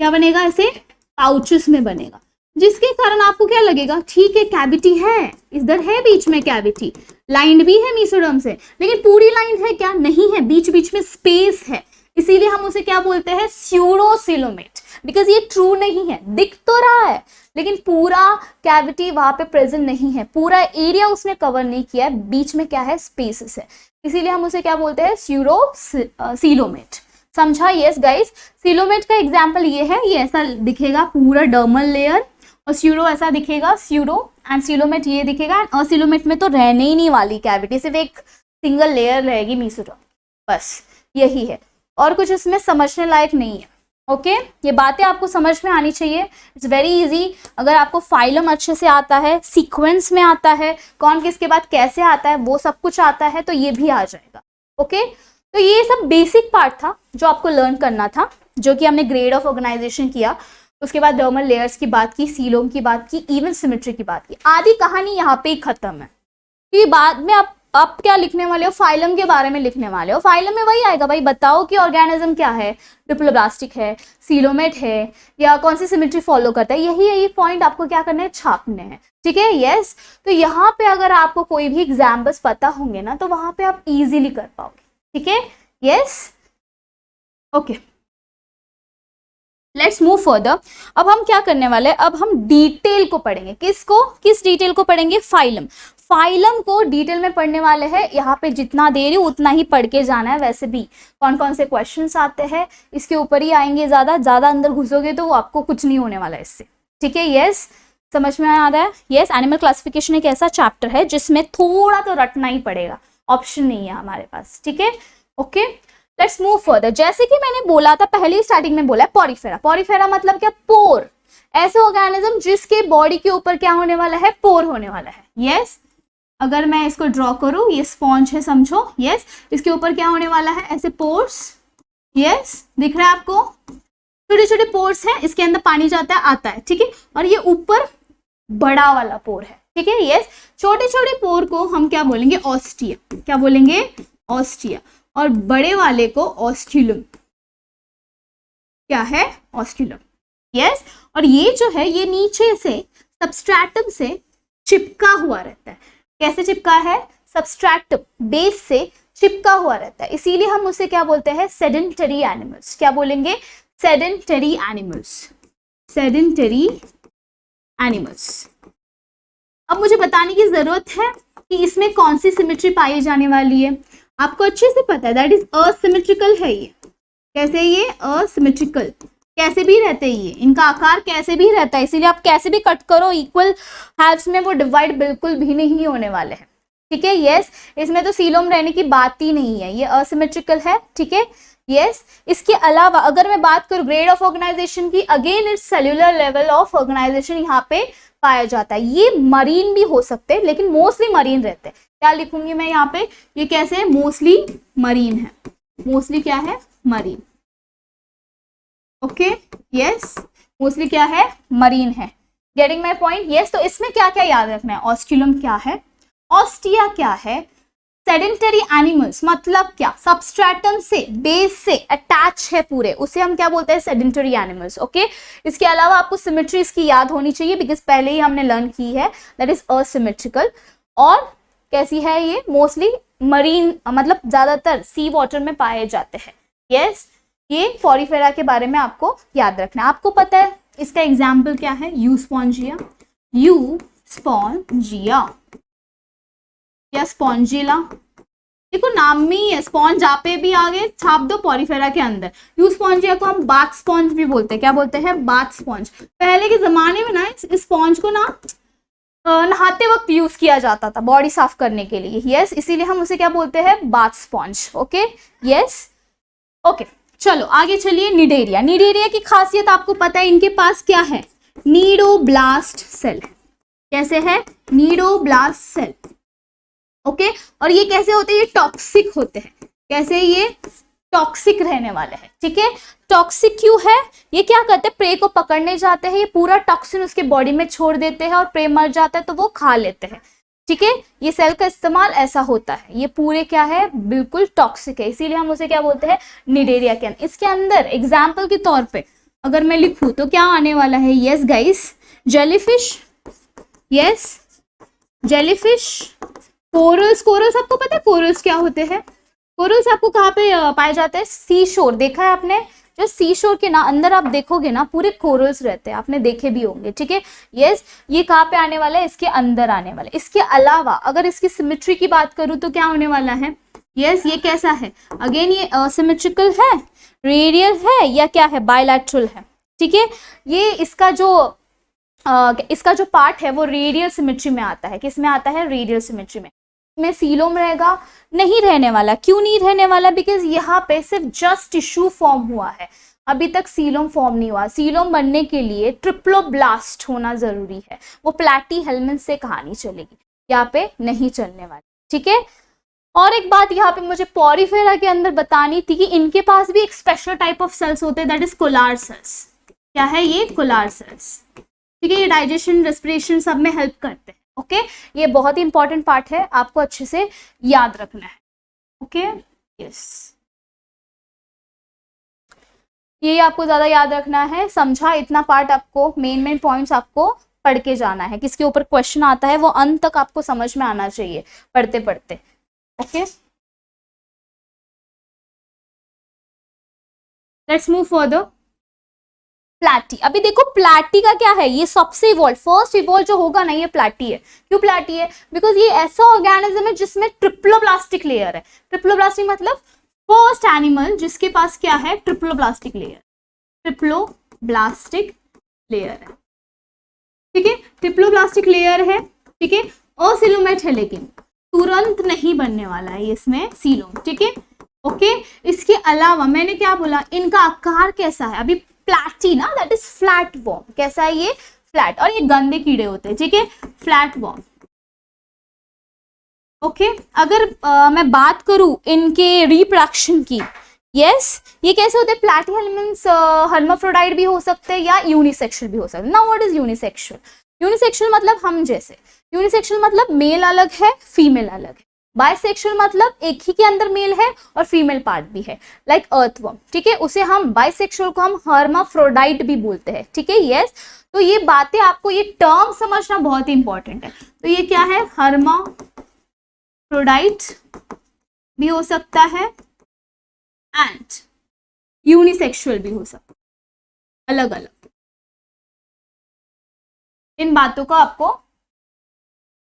S1: क्या बनेगा, ऐसे पाउचेस में बनेगा, जिसके कारण आपको क्या लगेगा, ठीक है कैविटी है, इधर है बीच में कैविटी, लाइंड भी है मीसोडर्म से, लेकिन पूरी लाइन है क्या, नहीं है, बीच बीच में स्पेस है, इसीलिए हम उसे क्या बोलते हैं, स्यूडोसिलोमेट। बिकॉज ये ट्रू नहीं है, दिख तो रहा है लेकिन पूरा कैविटी वहां पे प्रेजेंट नहीं है, पूरा एरिया उसने कवर नहीं किया है, बीच में क्या है, स्पेसेस है, इसीलिए हम उसे क्या बोलते हैं, स्यूडोसिलोमेट। समझा, यस गाइस। सिलोमेट का एग्जाम्पल ये है, ये ऐसा दिखेगा पूरा डर्मल लेयर, और स्यूडो ऐसा दिखेगा, स्यूडो एंड सिलोमेट ये दिखेगा, एंड असिलोमेट में तो रहने ही नहीं वाली कैविटी, सिर्फ एक सिंगल लेयर रहेगी मीसोडर्म, बस यही है, और कुछ इसमें समझने लायक नहीं है। ओके, ये बातें आपको समझ में आनी चाहिए, इट्स वेरी इजी। अगर आपको फाइलम अच्छे से आता है, सीक्वेंस में आता है, कौन किसके बाद कैसे आता है, वो सब कुछ आता है, तो ये भी आ जाएगा। ओके, तो ये सब बेसिक पार्ट था जो आपको लर्न करना था, जो कि हमने ग्रेड ऑफ ऑर्गेनाइजेशन किया, उसके बाद डर्मल लेयर्स की बात की, सीलोम की बात की, इवन सिमेट्री की बात की। आधी कहानी यहाँ पे ही खत्म है, क्योंकि बाद में आप क्या लिखने वाले हो, फाइलम के बारे में लिखने वाले हो। फाइलम में वही आएगा भाई, बताओ कि ऑर्गेनिज्म क्या है, डिप्लोब्लास्टिक है, सीलोमेट है, या कौन सी सिमेट्री फॉलो करता है, यही पॉइंट आपको क्या करना है, छापने हैं। ठीक है, यस। तो यहाँ पे अगर आपको कोई भी एग्जाम्पल्स पता होंगे ना, तो वहां पे आप इजीली कर पाओगे। ठीक है, yes, okay, let's move further. अब हम क्या करने वाले हैं, अब हम डिटेल को पढ़ेंगे। किसको, किस डिटेल को पढ़ेंगे, फाइलम। फाइलम को डिटेल में पढ़ने वाले हैं, यहाँ पे जितना दे रही हूँ उतना ही पढ़ के जाना है। वैसे भी कौन कौन से क्वेश्चंस आते हैं इसके ऊपर ही आएंगे, ज्यादा अंदर घुसोगे तो आपको कुछ नहीं होने वाला है इससे। ठीक है, यस, समझ में आ रहा है। यस, एनिमल क्लासिफिकेशन एक ऐसा चैप्टर है जिसमें थोड़ा तो रटना ही पड़ेगा, ऑप्शन नहीं है हमारे पास। ठीक है, ओके, लेट्स मूव फर्दर। जैसे कि मैंने बोला था, पहले स्टार्टिंग में बोला है पॉरीफेरा। पॉरीफेरा मतलब क्या, पोर, ऐसे ऑर्गेनिज्म जिसके बॉडी के ऊपर क्या होने वाला है, पोर होने वाला है। यस, अगर मैं इसको ड्रॉ करूं, ये स्पॉन्ज है समझो। यस, इसके ऊपर क्या होने वाला है, ऐसे पोर्स। यस, दिख रहा है आपको, छोटे छोटे पोर्स हैं, इसके अंदर पानी जाता है आता है। ठीक है, और ये ऊपर बड़ा वाला पोर है। ठीक है, यस, छोटे छोटे पोर को हम क्या बोलेंगे, ऑस्टिया। क्या बोलेंगे, ऑस्टिया। और बड़े वाले को ऑस्क्यूलम। क्या है, ऑस्क्यूलम। यस, और ये जो है ये नीचे से सबस्ट्रैटम से चिपका हुआ रहता है। कैसे चिपका है, सबस्ट्रैटम बेस से चिपका हुआ रहता है, इसीलिए हम उसे क्या बोलते हैं, सेडेंटरी एनिमल्स। क्या बोलेंगे, सेडेंटरी एनिमल्स, सेडेंटरी एनिमल्स। अब मुझे बताने की जरूरत है कि इसमें कौन सी सिमेट्री पाई जाने वाली है। आपको अच्छे से पता है, दैट इज असिमेट्रिकल है ये। कैसे, ये असिमेट्रिकल, कैसे भी रहते हैं ये, इनका आकार कैसे भी रहता है, इसीलिए आप कैसे भी कट करो इक्वल हाफ्स में वो डिवाइड बिल्कुल भी नहीं होने वाले हैं। ठीक है, यस, इसमें तो सीलोम रहने की बात ही नहीं है, ये असिमेट्रिकल है। ठीक है, यस, इसके अलावा अगर मैं बात करूं ग्रेड ऑफ ऑर्गेनाइजेशन की, again it's cellular level of organization यहाँ पे पाया जाता है। ये मरीन भी हो सकते हैं लेकिन मोस्टली मरीन रहते हैं। क्या लिखूंगी मैं यहाँ पे, ये कैसे है, मोस्टली मरीन है, मोस्टली क्या है, मरीन। ओके, यस, मोस्टली क्या है, मरीन है। Getting my point, yes. तो इसमें क्या क्या याद रखना है, ऑस्क्यूलम क्या है, ऑस्टिया क्या है, सेडेंटरी एनिमल्स मतलब क्या, सबस्ट्रैटम से बेस से अटैच है पूरे, उसे हम क्या बोलते हैं, सेडेंटरी एनिमल्स। ओके, इसके अलावा आपको सिमेट्री इसकी याद होनी चाहिए, बिकॉज पहले ही हमने लर्न की है, दैट इज असिमेट्रिकल। और कैसी है ये, मोस्टली मरीन मतलब ज्यादातर सी वाटर में पाए जाते हैं। यस, ये पॉरीफेरा के बारे में आपको याद रखना है। आपको पता है इसका एग्जाम्पल क्या है, यू स्पॉन्जिया, यू स्पॉन्जिया या स्पॉन्जिला, देखो नाम में ही है, स्पॉन्ज आपे भी आगे छाप दो पॉरीफेरा के अंदर। यू स्पॉन्जिया को हम बाथ स्पॉन्ज भी बोलते हैं। क्या बोलते हैं, बाथ स्पॉन्ज। पहले के जमाने में ना इस स्पॉन्ज को ना नहाते वक्त यूज किया जाता था बॉडी साफ करने के लिए। यस, इसीलिए हम उसे क्या बोलते हैं, bath sponge. Okay, yes, okay, चलो आगे चलिए, निडेरिया। निडेरिया की खासियत आपको पता है, इनके पास क्या है, नीडोब्लास्ट सेल। कैसे है, नीडोब्लास्ट सेल। ओके, और ये कैसे होते हैं, ये टॉक्सिक होते हैं। कैसे, ये टॉक्सिक रहने वाले हैं। ठीक है, टॉक्सिक क्यों है, ये क्या करते हैं, प्रे को पकड़ने जाते हैं, ये पूरा टॉक्सिन उसके बॉडी में छोड़ देते हैं और प्रे मर जाता है तो वो खा लेते हैं। ठीक है, ये सेल का इस्तेमाल ऐसा होता है, ये पूरे क्या है, बिल्कुल टॉक्सिक है, इसीलिए हम उसे क्या बोलते हैं, निडेरिया के अंदर। इसके अंदर एग्जाम्पल के तौर पे अगर मैं लिखूं तो क्या आने वाला है, yes guys, jellyfish, yes jellyfish, corals. Corals आपको पता है कोरल्स क्या होते हैं, कोरल्स आपको कहाँ पे पाए जाते हैं, सी शोर। देखा है आपने, जो सी शोर के ना अंदर आप देखोगे ना पूरे कोरल्स रहते हैं, आपने देखे भी होंगे। ठीक है, यस, ये कहाँ पे आने वाला है, इसके अंदर आने वाला है। इसके अलावा अगर इसकी सिमेट्री की बात करूँ तो क्या होने वाला है, यस, ये कैसा है, अगेन ये सिमेट्रिकल है, रेडियल है, या क्या है, बायलैटरल है। ठीक है, ये इसका जो पार्ट है वो रेडियल सिमेट्री में आता है। किस में आता है, रेडियल सिमेट्री में सीलोम रहेगा, नहीं रहने वाला। क्यों नहीं रहने वाला, बिकॉज यहाँ पे सिर्फ जस्ट टिश्यू फॉर्म हुआ है, अभी तक सीलोम फॉर्म नहीं हुआ। सीलोम बनने के लिए ट्रिप्लोब्लास्ट होना जरूरी है, वो प्लैटीहेल्मिन्थ से कहानी चलेगी, यहाँ पे नहीं चलने वाली। ठीक है, और एक बात यहाँ पे मुझे पॉरीफेरा के अंदर बतानी थी कि इनके पास भी एक स्पेशल टाइप ऑफ सेल्स होते हैं, दैट इज कोलार सेल्स। क्या है ये, कोलार सेल्स। ठीक है, ये डाइजेशन, रेस्पिरेशन सब में हेल्प करते हैं। ओके, ये बहुत ही इंपॉर्टेंट पार्ट है, आपको अच्छे से याद रखना है। ओके, यस, ये आपको ज्यादा याद रखना है, समझा, इतना पार्ट आपको, मेन पॉइंट्स आपको पढ़ के जाना है। किसके ऊपर क्वेश्चन आता है वो अंत तक आपको समझ में आना चाहिए पढ़ते पढ़ते। Okay, let's move further. Platy, अभी देखो प्लैटी का क्या है, ये सबसे इवॉल्व, फर्स्ट इवॉल्व जो होगा ना ये प्लैटी है। क्यों प्लैटी है, बिकॉज ये ऐसा ऑर्गेनिज्म है जिसमें ट्रिप्लोब्लास्टिक लेयर है। ट्रिप्लोब्लास्टिक मतलब फर्स्ट एनिमल जिसके पास क्या है, ट्रिप्लोब्लास्टिक लेयर, ट्रिप्लोब्लास्टिक लेयर है। ठीक है, ट्रिप्लोब्लास्टिक लेयर है। ठीक है, असिलोमेट है, लेकिन तुरंत नहीं बनने वाला है इसमें सीलोम। ठीक है, ओके, इसके अलावा मैंने क्या बोला, इनका आकार कैसा है, अभी प्लैटी ना, दैट इज फ्लैट वॉर्म। कैसा है ये, फ्लैट, और ये गंदे कीड़े होते हैं। ठीक है, फ्लैट वॉर्म। ओके, अगर मैं बात करूं इनके रिप्रोडक्शन की, यस, ये कैसे होते हैं, प्लैटीहेल्मिन्थ्स हर्माफ्रोडाइट भी हो सकते हैं या यूनिसेक्सुअल भी हो सकते हैं। Now what is unisexual, unisexual मतलब हम जैसे, यूनिसेक्सुअल मतलब मेल अलग है, फीमेल अलग है। बाइसेक्सुअल मतलब एक ही के अंदर मेल है और फीमेल पार्ट भी है, लाइक अर्थवर्म। ठीक है, उसे हम बाइसेक्सुअल को हम हर्माफ्रोडाइट भी बोलते हैं। ठीक है, यस, तो ये बातें आपको, ये टर्म समझना बहुत ही इंपॉर्टेंट है। तो ये क्या है, हर्माफ्रोडाइट भी हो सकता है एंड यूनिसेक्सुअल भी हो सकता है, अलग अलग। इन बातों का आपको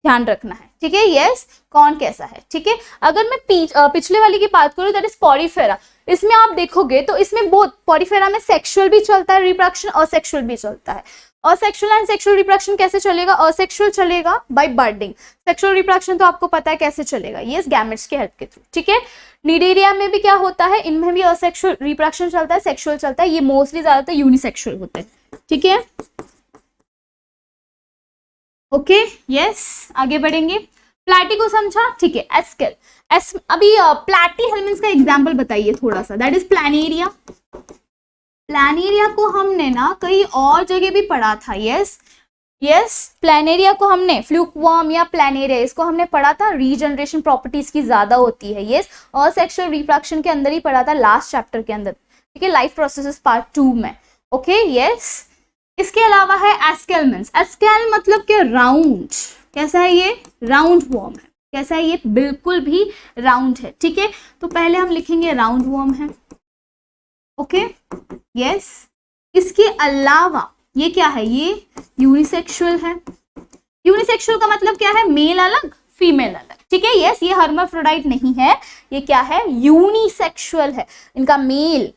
S1: ध्यान रखना है। ठीक है, यस, कौन कैसा है। ठीक है, अगर मैं पिछले वाली की बात करूं, दैट इज पॉरीफेरा, इसमें आप देखोगे तो इसमें बहुत, पॉरीफेरा में सेक्सुअल भी चलता है रिप्रोडक्शन, असेक्सुअल भी चलता है। असेक्सुअल एंड सेक्सुअल रिप्रोडक्शन कैसे चलेगा, असेक्सुअल चलेगा बाय बर्डिंग, सेक्सुअल रिप्रोडक्शन तो आपको पता है कैसे चलेगा, यस, गैमेट्स के हेल्प के थ्रू। ठीक है, निडेरिया में भी क्या होता है, इनमें भी असेक्सुअल रिप्रोडक्शन चलता है, सेक्सुअल चलता है, ये मोस्टली ज्यादातर यूनिसेक्सुअल होते हैं। ठीक है, ओके, यस, आगे बढ़ेंगे। प्लैटी को समझा, ठीक है, एस्केल, अभी प्लैटीहेल्मिन्थ्स का एग्जांपल बताइए थोड़ा सा, दैट इज प्लैनेरिया। प्लैनेरिया को हमने ना कहीं और जगह भी पढ़ा था, यस, प्लैनेरिया को हमने फ्लूकवर्म या प्लैनेरिया, इसको हमने पढ़ा था, रीजनरेशन प्रॉपर्टीज की ज्यादा होती है, यस, और सेक्सुअल रिप्रोडक्शन के अंदर ही पढ़ा था, लास्ट चैप्टर के अंदर। ठीक है, लाइफ प्रोसेसेस पार्ट 2 में। ओके, यस, इसके अलावा है एस्केलमेंट्स। एस्केल मतलब क्या, राउंड। कैसा है ये, राउंड वॉर्म है। कैसा है ये, बिल्कुल भी राउंड है। ठीक है, तो पहले हम लिखेंगे राउंड वॉर्म है। ओके, यस, इसके अलावा ये क्या है, ये यूनिसेक्सुअल है। यूनिसेक्सुअल का मतलब क्या है, मेल अलग फीमेल अलग। ठीक है, यस, ये हर्माफ्रोडाइट नहीं है, ये क्या है, यूनिसेक्सुअल है। इनका male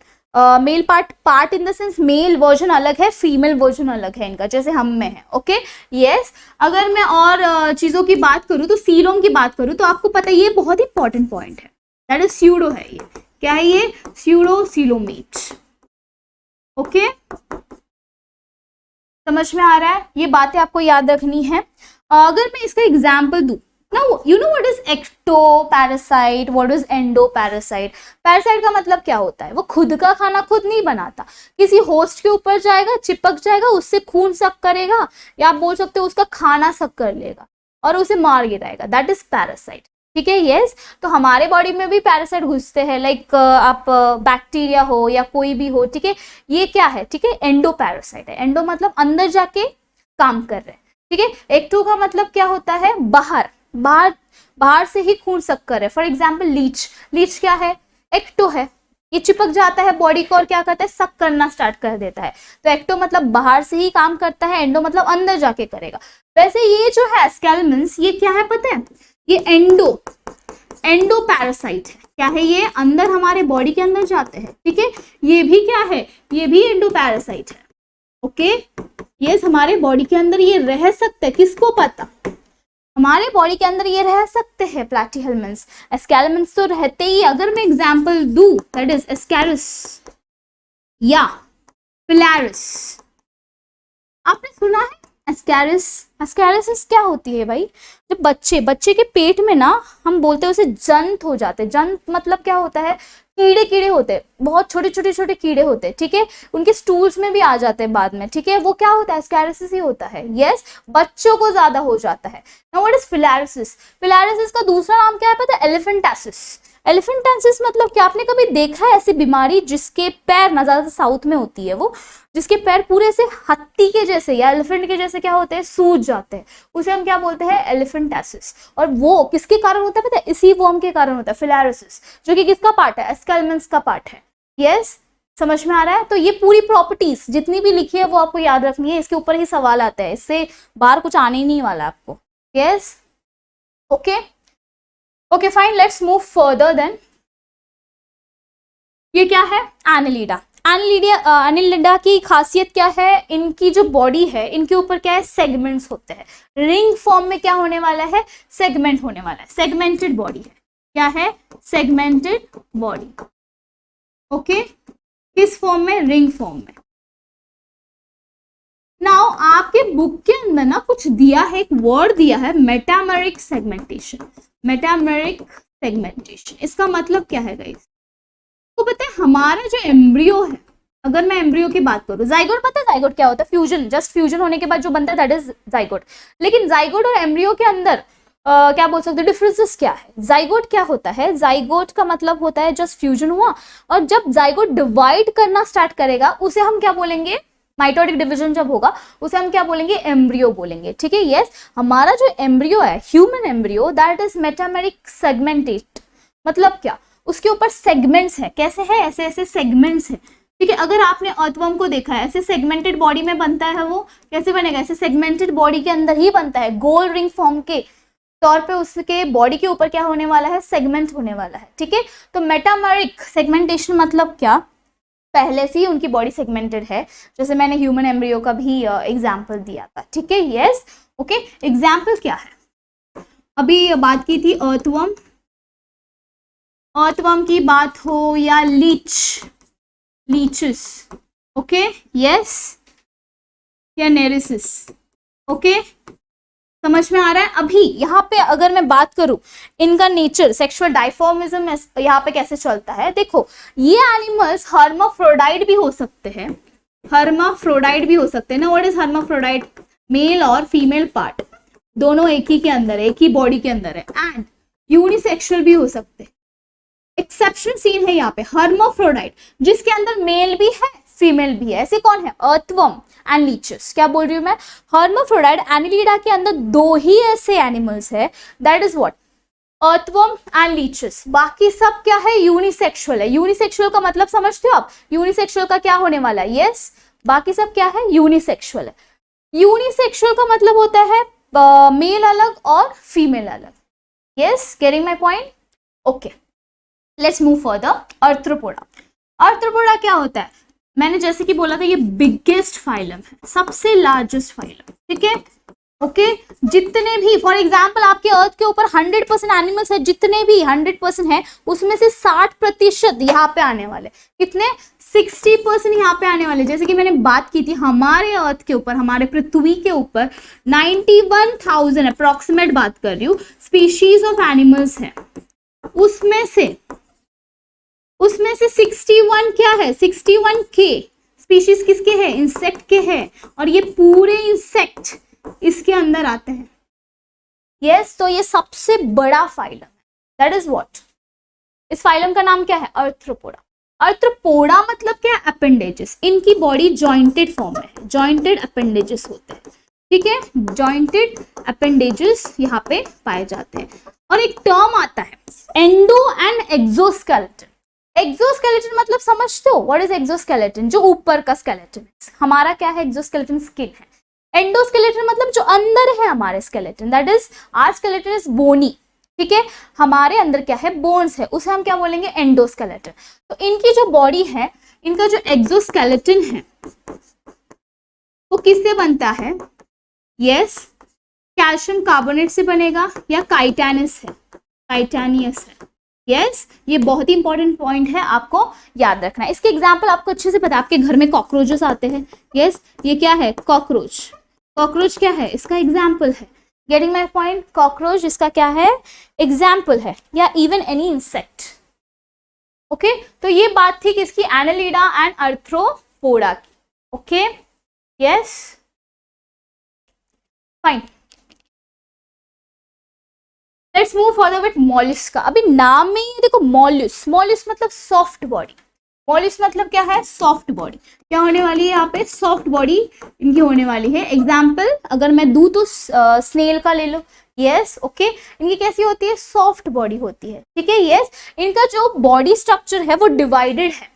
S1: part in the sense male version अलग है, फीमेल वर्जन अलग है इनका, जैसे हम में है। ओके, यस, अगर मैं और चीजों की बात करूं तो सीलोम की बात करूं तो आपको पता है ये बहुत इंपॉर्टेंट पॉइंट है, दैट इज स्यूडो है ये। क्या है ये? स्यूडोसीलोमेट। ओके, समझ में आ रहा है? ये बातें आपको याद रखनी है। अगर मैं इसका एग्जाम्पल दूं ना, you know what is ectoparasite, what is endoparasite? Parasite का मतलब क्या होता है? वो खुद का खाना खुद नहीं बनाता, किसी होस्ट के ऊपर जाएगा, चिपक जाएगा, उससे खून सक करेगा, या आप बोल सकते हो उसका खाना सक कर लेगा और उसे मार गिराएगा, दैट इज पैरासाइट। ठीक है, यस। तो हमारे बॉडी में भी पैरासाइट घुसते हैं, लाइक आप बैक्टीरिया हो या कोई भी हो, ठीक है, ये क्या है? ठीक है, एंडो पैरासाइट है। एंडो मतलब अंदर जाके काम कर रहे हैं, ठीक है। एक्टो का मतलब क्या होता है? बाहर बाहर बाहर से ही खून सक कर है। फॉर एग्जाम्पल लीच, लीच क्या है? एक्टो है, ये चिपक जाता है बॉडी को और क्या करता है? सक करना स्टार्ट कर देता है। तो एक्टो मतलब बाहर से ही काम करता है, एंडो मतलब अंदर जाके करेगा। वैसे ये जो है स्केलमेंस, ये क्या है पता है? ये एंडो पैरासाइट है। क्या है ये? अंदर हमारे बॉडी के अंदर जाते हैं, ठीक है। ये भी क्या है? ये भी एंडो पैरासाइट है। ओके, ये हमारे बॉडी के अंदर ये रह सकते हैं, किसको पता? हमारे बॉडी के अंदर ये रह सकते हैं प्लैटीहेल्मिन्थ्स। एस्केलमेंट्स तो रहते ही। अगर मैं एग्जांपल दूं, दैट इज एस्केरिस या फिलारिस। आपने सुना है एस्केरिस? एस्केरिस क्या होती है भाई? जब बच्चे के पेट में ना, हम बोलते हैं उसे जंत हो जाते हैं। जंत मतलब क्या होता है? कीड़े होते हैं, बहुत छोटे कीड़े होते हैं, ठीक है। उनके स्टूल्स में भी आ जाते हैं बाद में, ठीक है। वो क्या होता है? एस्केरिसिस ही होता है। यस, बच्चों को ज्यादा हो जाता है। Now what is filariasis? Filariasis का दूसरा नाम क्या है पता है? एलिफेंटासिस। एलिफेंटासिस मतलब क्या? आपने कभी देखा है ऐसी बीमारी जिसके पैर ना, ज्यादा साउथ में होती है वो, जिसके पैर पूरे से हाथी के जैसे या एलिफेंट के जैसे क्या होते हैं? सूज जाते हैं, उसे हम क्या बोलते हैं? एलिफेंटासिस। और वो किसके कारण होता है पता है? इसी वर्म के कारण होता है, फिलारिसिस, जो कि किसका पार्ट है? एस्केलमेंट्स का पार्ट है। यस, समझ में आ रहा है? तो ये पूरी प्रॉपर्टीज जितनी भी लिखी है वो आपको याद रखनी है, इसके ऊपर ही सवाल आता है, इससे बाहर कुछ आने ही नहीं वाला आपको। Yes, okay okay fine, let's move further then. ये क्या है? एनेलिडा। एनेलिडा की खासियत क्या है? इनकी जो बॉडी है, इनके ऊपर क्या है? सेगमेंट्स होते हैं। रिंग फॉर्म में क्या होने वाला है? सेगमेंट होने वाला है। सेगमेंटेड बॉडी है। क्या है? Segmented body. ओके, किस फॉर्म में? रिंग फॉर्म में। नाउ आपके बुक के अंदर ना कुछ दिया है, एक वर्ड दिया है, मेटामेरिक सेगमेंटेशन। मेटामेरिक सेगमेंटेशन, इसका मतलब क्या है गाइस? तो पता है हमारा जो एम्ब्रियो है, अगर मैं एम्ब्रियो की बात करूं, जाइगोट, पता है जाइगोट क्या होता है? फ्यूजन, जस्ट फ्यूजन होने के बाद जो बनता है दैट इज जाइगोट। लेकिन जाइगोट और एम्ब्रियो के अंदर क्या बोल सकते हो डिफरेंसेस क्या है? जाइगोट क्या होता है? जाइगोट का मतलब होता है जस्ट फ्यूजन हुआ, और जब जाइगोट डिवाइड करना स्टार्ट करेगा उसे हम क्या बोलेंगे? माइटोटिक डिवीजन जब होगा उसे हम क्या बोलेंगे? एम्ब्रियो बोलेंगे, ठीक है। यस, हमारा जो एम्ब्रियो है, human embryo, that is metameric segmented. मतलब क्या? उसके ऊपर सेगमेंट्स है। कैसे है? ऐसे ऐसे सेगमेंट्स है, ठीक है। अगर आपने अर्थवर्म को देखा है, ऐसे सेगमेंटेड बॉडी में बनता है, वो कैसे बनेगा? ऐसे सेगमेंटेड बॉडी के अंदर ही बनता है, गोल रिंग फॉर्म के तौर पे उसके बॉडी के ऊपर क्या होने वाला है? सेगमेंट होने वाला है, ठीक है। तो मेटामेरिक सेगमेंटेशन मतलब क्या? पहले से ही उनकी बॉडी सेगमेंटेड है, जैसे मैंने ह्यूमन एम्ब्रियो का भी एग्जाम्पल दिया था, ठीक है। यस, ओके, एग्जाम्पल क्या है? अभी बात की थी अर्थवर्म, अर्थवर्म की बात हो या लीचेस, ओके, यस, या नेरिसिस, ओके, समझ में आ रहा है? अभी यहाँ पे अगर मैं बात करूं इनका नेचर, सेक्सुअल डाइफॉर्मिज्म यहाँ पे कैसे चलता है, देखो, ये एनिमल्स हर्माफ्रोडाइट भी हो सकते हैं, हर्माफ्रोडाइट भी हो सकते हैं ना। What is hermaphrodite? मेल और फीमेल पार्ट दोनों एक ही के अंदर है, एक ही बॉडी के अंदर है, एंड यूनिसेक्सुअल भी हो सकते हैं। एक्सेप्शन सीन है यहाँ पे, हर्माफ्रोडाइट जिसके अंदर मेल भी है फीमेल भी है, ऐसे कौन है? Earthworm and leches. क्या बोल रही हूं मैं? हर्माफ्रोडाइट एनिलिडा के अंदर दो ही ऐसे एनिमल्स है, that is what? Earthworm and leches. बाकी सब क्या है? यूनिसेक्सुअल है। यूनिसेक्सुअल का मतलब समझते हो आप? यूनिसेक्सुअल का क्या होने वाला है? यस, बाकी सब क्या है? यूनिसेक्सुअल है। यूनिसेक्सुअल का मतलब होता है मेल अलग और फीमेल अलग। Yes, getting my point? Okay, let's move further. Arthropoda. Arthropoda क्या होता है? मैंने जैसे कि बोला था, ये बिगेस्ट फाइलम है, सबसे लार्जेस्ट फाइलम, ठीक है। ओके जितने भी फॉर एग्जाम्पल आपके अर्थ के ऊपर 100% एनिमल्स है, जितने भी 100% है उसमें से 60% यहाँ पे आने वाले, कितने 60% यहाँ पे आने वाले। जैसे कि मैंने बात की थी हमारे अर्थ के ऊपर, हमारे पृथ्वी के ऊपर 91,000 अप्रोक्सीमेट बात कर रही हूँ स्पीशीज ऑफ एनिमल्स है, उसमें से 61 क्या है, 61 के स्पीशीज किसके हैं, इंसेक्ट के हैं, और ये पूरे इंसेक्ट इसके अंदर आते हैं। यस तो ये सबसे बड़ा फाइलम है, दैट इज व्हाट, इस फाइलम का नाम क्या है, आर्थ्रोपोडा। आर्थ्रोपोडा मतलब क्या है, अपेंडेजेस, इनकी बॉडी जॉइंटेड फॉर्म में है, जॉइंटेड अपेंडेजेस होते हैं, ठीक है, जॉइंटेड अपेंडेजेस यहाँ पे पाए जाते हैं। और एक टर्म आता है एंडो एंड एक्सोस्केलेटन। एक्सोस्केलेटन मतलब समझते हो, व्हाट इज एक्सोस्केलेटन, जो ऊपर का स्केलेटन, हमारा क्या है एक्सोस्केलेटन, स्किन है। एंडोस्केलेटन मतलब जो अंदर है हमारे skeleton, that is our skeleton is bony, ठीक है, हमारे अंदर क्या है बोन्स है, उसे हम क्या बोलेंगे एंडोस्केलेटन। तो इनकी जो बॉडी है, इनका जो एक्सोस्केलेटन है वो किससे बनता है, यस कैल्शियम कार्बोनेट से बनेगा या काइटानियस है, काइटानियस है। यस ये बहुत ही इंपॉर्टेंट पॉइंट है, आपको याद रखना है। इसके एग्जाम्पल आपको अच्छे से पता है, आपके घर में कॉकरोचेस आते हैं, यस ये क्या है कॉकरोच, कॉकरोच क्या है इसका एग्जाम्पल है, गेटिंग माई पॉइंट, कॉकरोच इसका क्या है एग्जाम्पल है, या इवन एनी इंसेक्ट। ओके तो ये बात थी किसकी, एनालिडा एंड आर्थ्रोपोडा की। Okay yes fine, let's move further with mollusca. अभी नाम में ही देखो मॉलिस, मॉलिस मतलब सॉफ्ट बॉडी, मॉलिस मतलब क्या है सॉफ्ट बॉडी, क्या होने वाली है यहाँ पे सॉफ्ट बॉडी इनकी होने वाली है। एग्जाम्पल अगर मैं दूं तो स्नेल का ले लो, यस ओके इनकी कैसी होती है सॉफ्ट बॉडी होती है, ठीक है, यस इनका जो बॉडी स्ट्रक्चर है वो डिवाइडेड है,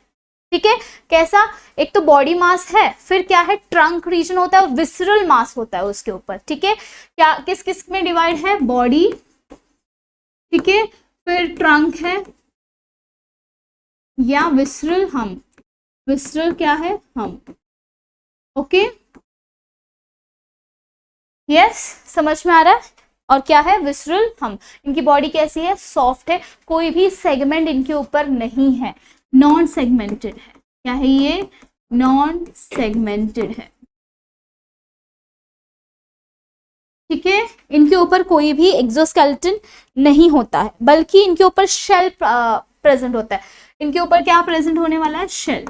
S1: ठीक है, कैसा, एक तो बॉडी मास है, फिर क्या है ट्रंक रीजन होता है, विसरल मास होता है उसके ऊपर, ठीक है, क्या किस किस में डिवाइड है बॉडी, ठीक है, फिर ट्रंक है या विसरल हम, विसरल क्या है हम, ओके यस समझ में आ रहा है, और क्या है विसरल हम। इनकी बॉडी कैसी है सॉफ्ट है, कोई भी सेगमेंट इनके ऊपर नहीं है, नॉन सेगमेंटेड है, क्या है ये नॉन सेगमेंटेड है, ठीक है, इनके ऊपर कोई भी एक्सोस्केलेटन नहीं होता है, बल्कि इनके ऊपर शेल प्रेजेंट होता है। इनके ऊपर क्या प्रेजेंट होने वाला है शेल,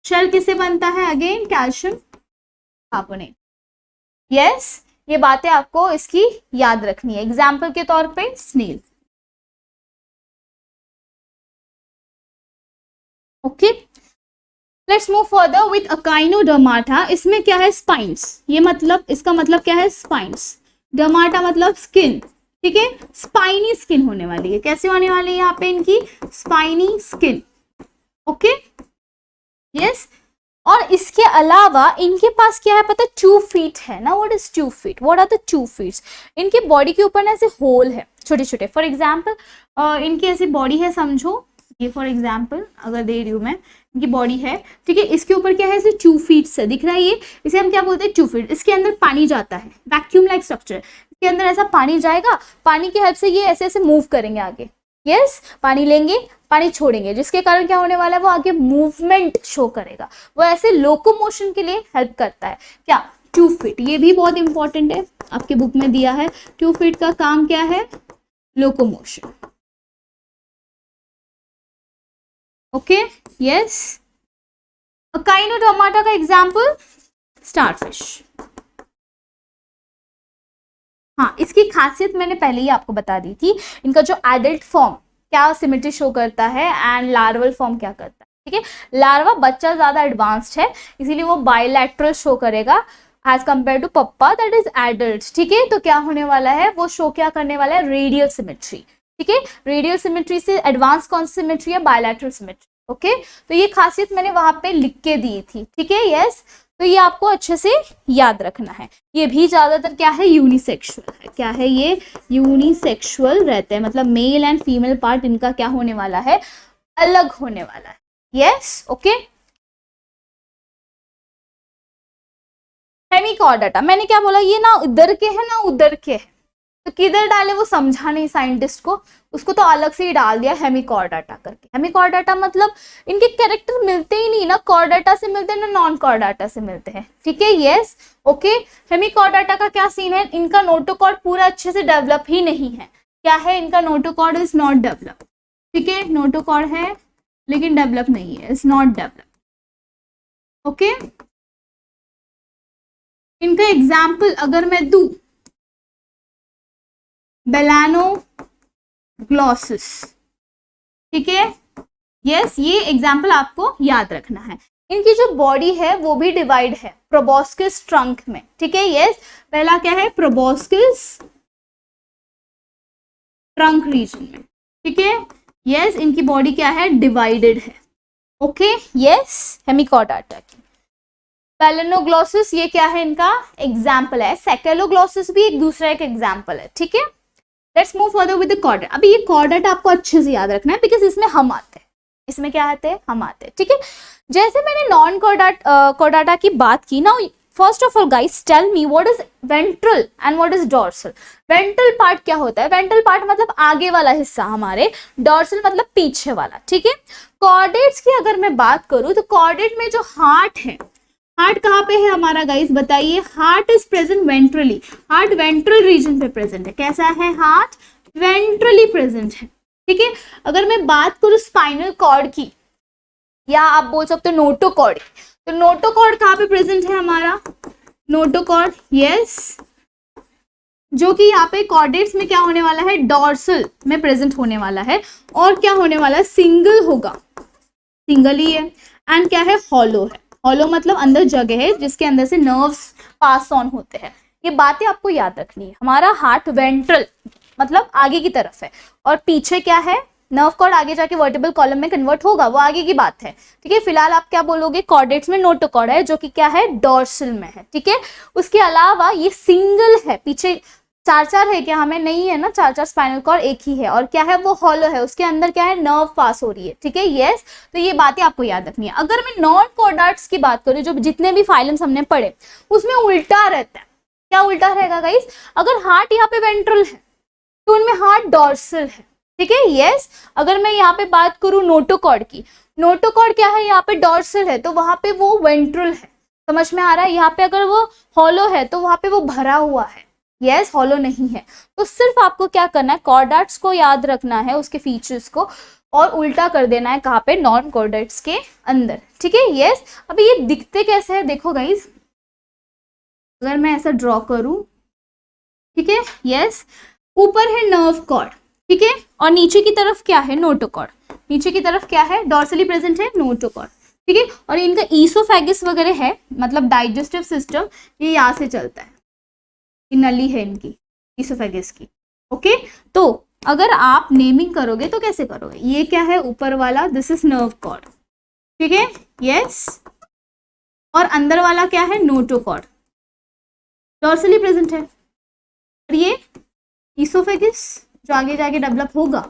S1: शेल किससे बनता है अगेन कैल्शियम कार्बोनेट। यस ये बातें आपको इसकी याद रखनी है, एग्जाम्पल के तौर पे snail. Okay let's move further with echinodermata. इसमें क्या है स्पाइन्स, ये मतलब इसका मतलब क्या है स्पाइन्स, डर्माटा मतलब स्किन, ठीक है, स्पाइनी स्किन होने वाली है, कैसे होने वाली है यहाँ पे इनकी स्पाइनी स्किन। ओके यस और इसके अलावा इनके पास क्या है पता है 2 फीट है ना, what is 2 feet, what are the 2 feets. इनके बॉडी के ऊपर ना ऐसे होल है छोटे छोटे, फॉर एग्जाम्पल इनकी ऐसी बॉडी है समझो, ये फॉर एग्जाम्पल अगर दे रही हूँ मैं, इनकी बॉडी है ठीक है, इसके ऊपर क्या है ऐसे 2 फीट से दिख रहा है ये, इसे हम क्या बोलते हैं 2 फीट। इसके अंदर पानी जाता है, वैक्यूम लाइक स्ट्रक्चर, इसके अंदर ऐसा पानी जाएगा, पानी की हेल्प से ये ऐसे ऐसे मूव करेंगे आगे, यस पानी लेंगे पानी छोड़ेंगे, जिसके कारण क्या होने वाला है वो आगे मूवमेंट शो करेगा, वो ऐसे लोकोमोशन के लिए हेल्प करता है। क्या 2 फीट, ये भी बहुत इंपॉर्टेंट है, आपके बुक में दिया है 2 फीट का काम क्या है लोकोमोशन। ओके यस अकाइनोडर्माटा का एग्जाम्पल स्टारफिश। हाँ इसकी खासियत मैंने पहले ही आपको बता दी थी, इनका जो एडल्ट फॉर्म क्या सिमेट्री शो करता है एंड लार्वल फॉर्म क्या करता है, ठीक है, लार्वा बच्चा ज्यादा एडवांस्ड है इसीलिए वो बायलैटरल शो करेगा एज कंपेयर टू पप्पा दैट इज एडल्ट, ठीक है, तो क्या होने वाला है वो शो क्या करने वाला है रेडियल सिमेट्री, ठीक है, रेडियल सिमेट्री से एडवांस कौन सी सिमेट्री है बायलैटरल सिमेट्री। ओके तो ये खासियत मैंने वहां पे लिख के दी थी, ठीक है, यस तो ये आपको अच्छे से याद रखना है। ये भी ज्यादातर क्या है यूनिसेक्सुअल है, क्या है ये यूनिसेक्सुअल रहते हैं, मतलब मेल एंड फीमेल पार्ट इनका क्या होने वाला है अलग होने वाला है। यस ओके हेमिकॉर्डाटा, मैंने क्या बोला, ये ना इधर के है ना उधर के है, तो किधर डाले वो समझा नहीं साइंटिस्ट को, उसको तो अलग से ही डाल दिया हेमिकॉर्डाटा करके। हेमिकॉर्डाटा मतलब इनके कैरेक्टर मिलते ही नहीं ना, कॉर्डाटा से मिलते हैं ना नॉन कॉर्डाटा से मिलते हैं, ठीक है, यस ओके। हेमिकॉर्डाटा का क्या सीन है, इनका नोटोकॉर्ड पूरा अच्छे से डेवलप ही नहीं है। क्या है, इनका नोटोकॉर्ड इज नॉट डेवलप, ठीक है, नोटोकॉर्ड है लेकिन डेवलप नहीं है, इज नॉट डेवलप, ओके। इनका एग्जाम्पल अगर मैं दूं, बेलानोग्लॉसिस, ठीक है, यस, ये एग्जाम्पल आपको याद रखना है। इनकी जो बॉडी है वो भी डिवाइड है प्रोबॉस्किस ट्रंक में, ठीक है, यस। पहला क्या है, प्रोबॉस्किस ट्रंक रीजन में, ठीक है, यस। इनकी बॉडी क्या है, डिवाइडेड है, ओके, यस। हेमिकॉर्डाटा की बेलानोग्लॉसिस, ये क्या है, इनका एग्जाम्पल है। सेकेलोग्लॉसिस भी एक दूसरा एक एग्जाम्पल है, ठीक है। Let's move further with the chordate. अभी ये कॉर्डेट आपको अच्छे से याद रखना है बिकॉज इसमें हम आते हैं, इसमें क्या आते हैं, हम आते हैं, ठीक है। जैसे मैंने नॉन कॉर्डाटा की बात की ना, first of all guys tell me what is ventral and what is dorsal. Ventral part क्या होता है, वेंट्रल पार्ट मतलब आगे वाला हिस्सा हमारे, डॉर्सल मतलब पीछे वाला, ठीक है। कॉर्डेट्स की अगर मैं बात करूं तो कॉर्डेट में जो हार्ट है, हार्ट कहाँ पे है हमारा गाइस बताइए, heart is present ventrally, heart ventral region पे प्रेजेंट है। कैसा है, हार्ट वेंट्रली प्रेजेंट है, ठीक है। अगर मैं बात करूं स्पाइनल कॉर्ड की, या आप बोल सकते हो नोटोकॉर्ड, तो नोटोकॉर्ड कहाँ पे प्रेजेंट है हमारा, नोटोकॉर्ड, यस, जो कि यहाँ पे कॉर्डेट्स में क्या होने वाला है, डॉर्सल में प्रेजेंट होने वाला है, और क्या होने वाला है, सिंगल होगा, सिंगल ही है, एंड क्या है, हॉलो है। हॉलो मतलब अंदर जगह है जिसके अंदर से नर्व्स पास ऑन होते हैं। ये बातें आपको याद रखनी है। हमारा हार्ट वेंट्रल मतलब आगे की तरफ है, और पीछे क्या है, नर्व कॉर्ड आगे जाके वर्टिब्रल कॉलम में कन्वर्ट होगा, वो आगे की बात है, ठीक है। फिलहाल आप क्या बोलोगे, कॉर्डेट्स में नोटोकॉर्ड है जो कि क्या है, डॉर्सल में है, ठीक है। उसके अलावा ये सिंगल है, पीछे चार चार है क्या, हमें नहीं है ना, चार चार स्पाइनल कॉर्ड एक ही है, और क्या है, वो हॉलो है, उसके अंदर क्या है, नर्व पास हो रही है, ठीक है, यस। तो ये बातें आपको याद रखनी है। अगर मैं नॉन कॉर्डाट्स की बात करूं, जो जितने भी फाइलम्स हमने पढ़े उसमें उल्टा रहता है। क्या उल्टा रहेगा गाइस, अगर हार्ट यहाँ पे वेंट्रल है तो उनमें हार्ट डॉर्सल है, ठीक है, यस। अगर मैं यहाँ पे बात करूं नोटोकॉर्ड की, नोटोकॉर्ड क्या है, यहाँ पे डॉर्सल है तो वहां पे वो वेंट्रल है, समझ में आ रहा है। यहाँ पे अगर वो हॉलो है तो वहां पे वो भरा हुआ है, यस, हॉलो नहीं है। तो सिर्फ आपको क्या करना है, कॉर्डाट्स को याद रखना है, उसके फीचर्स को, और उल्टा कर देना है कहाँ पे, नॉन कॉर्डाट्स के अंदर, ठीक है, यस। अभी ये दिखते कैसे है, देखो गाइस, अगर मैं ऐसा ड्रॉ करूं, ठीक है, यस, ऊपर है नर्व कॉर्ड, ठीक है, और नीचे की तरफ क्या है, नोटोकॉर्ड, नीचे की तरफ क्या है, डॉर्सली प्रेजेंट है नोटोकॉर्ड, ठीक है। और इनका ईसोफेगस वगैरह है, मतलब डाइजेस्टिव सिस्टम, ये यहाँ से चलता है, नली है इनकी ईसोफेगस की, ओके। तो अगर आप नेमिंग करोगे तो कैसे करोगे, ये क्या है ऊपर वाला, दिस इज नर्व कॉर्ड, ठीक है, यस, और अंदर वाला क्या है, नोटोकॉर्ड, डॉर्सली प्रेजेंट है, और ये ईसोफेगस जो आगे जाके डेवलप होगा,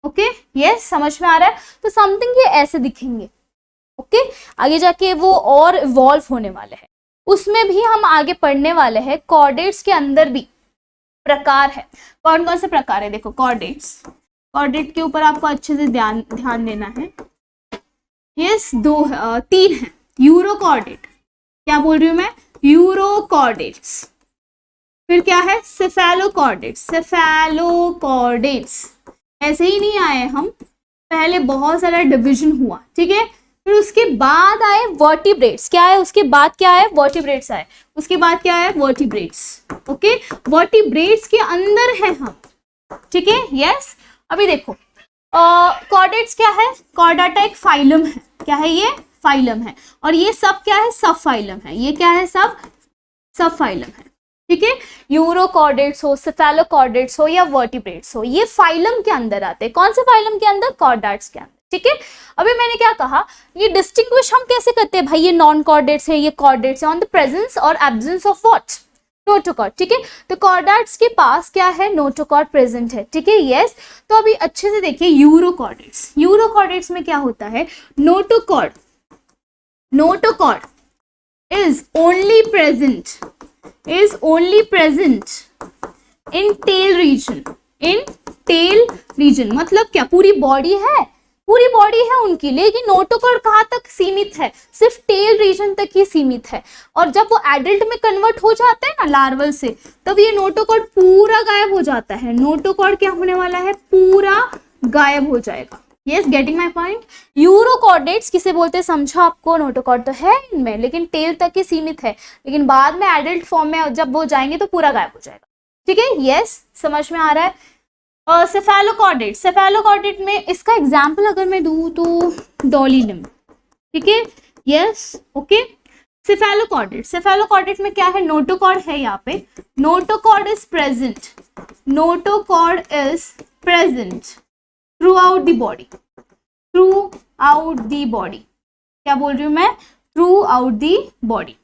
S1: ओके, यस, समझ में आ रहा है। तो समथिंग ये ऐसे दिखेंगे, ओके, आगे जाके वो और इवॉल्व होने वाले हैं, उसमें भी हम आगे पढ़ने वाले हैं। कॉर्डेट्स के अंदर भी प्रकार है, कौन कौन से प्रकार है, देखो कॉर्डेट्स, कॉर्डेट के ऊपर आपको अच्छे से ध्यान देना है, यस, तीन है, यूरोकॉर्डेट, क्या बोल रही हूं मैं, यूरोकॉर्डेट्स, फिर क्या है, सेफेलोकॉर्डेट्स, सेफेलोकॉर्डेट्स, ऐसे ही नहीं आए हम, पहले बहुत सारा डिवीजन हुआ, ठीक है। फिर उसके बाद आए वर्टिब्रेट्स, क्या है उसके बाद, क्या है, वर्टिब्रेट्स आए, उसके बाद क्या है, वर्टिब्रेट्स, ओके, वर्टिब्रेट्स के अंदर है हम, ठीक है, यस। अभी देखो कॉर्डेट्स क्या है, कॉर्डाटा एक फाइलम है, क्या है ये, फाइलम है, और ये सब क्या है, सब फाइलम है, ये क्या है, सब फाइलम है, ठीक है। यूरोकॉर्डेट्स हो, सेफेलोकॉर्डेट्स हो, या वर्टिब्रेट्स हो, ये फाइलम के अंदर आते हैं, कौन से फाइलम के अंदर, कॉर्डाट्स के अंदर, ठीक है। अभी मैंने क्या कहा, ये डिस्टिंग्विश हम कैसे करते हैं भाई, ये नॉन कॉर्डेट्स है, ये कॉर्डेट्स है, ऑन द प्रेजेंस और एब्सेंस ऑफ व्हाट, नोटोकॉर्ड, ठीक है। तो कॉर्डाट्स के पास क्या है, नोटोकॉर्ड प्रेजेंट है, ठीक है, यस। तो अभी अच्छे से देखिए यूरोकॉर्डेट्स, यूरोकॉर्डेट्स में क्या होता है, notochord is only present in tail region मतलब क्या, पूरी बॉडी है उनकी, लेकिन नोटोकॉर्ड कहाँ तक सीमित है, सिर्फ टेल रीजन तक ही सीमित है। और जब वो एडल्ट में कन्वर्ट हो जाता है ना लार्वल से, तब ये नोटोकॉर्ड पूरा गायब हो जाता है। नोटोकॉर्ड क्या होने वाला है, पूरा गायब हो जाएगा। Yes, getting my point. Urochordates किसे बोलते हैं समझा आपको, नोटोकॉर्ड तो है इनमें लेकिन टेल तक ही सीमित है, लेकिन बाद में एडल्ट फॉर्म में जब वो जाएंगे तो पूरा गायब हो जाएगा। ठीक है, यस, समझ में आ रहा है। सेफेलोकॉर्डेट में इसका एग्जाम्पल अगर मैं दूं तो डॉली लिम्ब। ठीक है, यस, ओके। सेफेलोकॉर्डेट में क्या है, नोटोकॉर्ड है यहाँ पे, notochord is present through out the body. क्या बोल रही हूं मैं, थ्रू आउट द बॉडी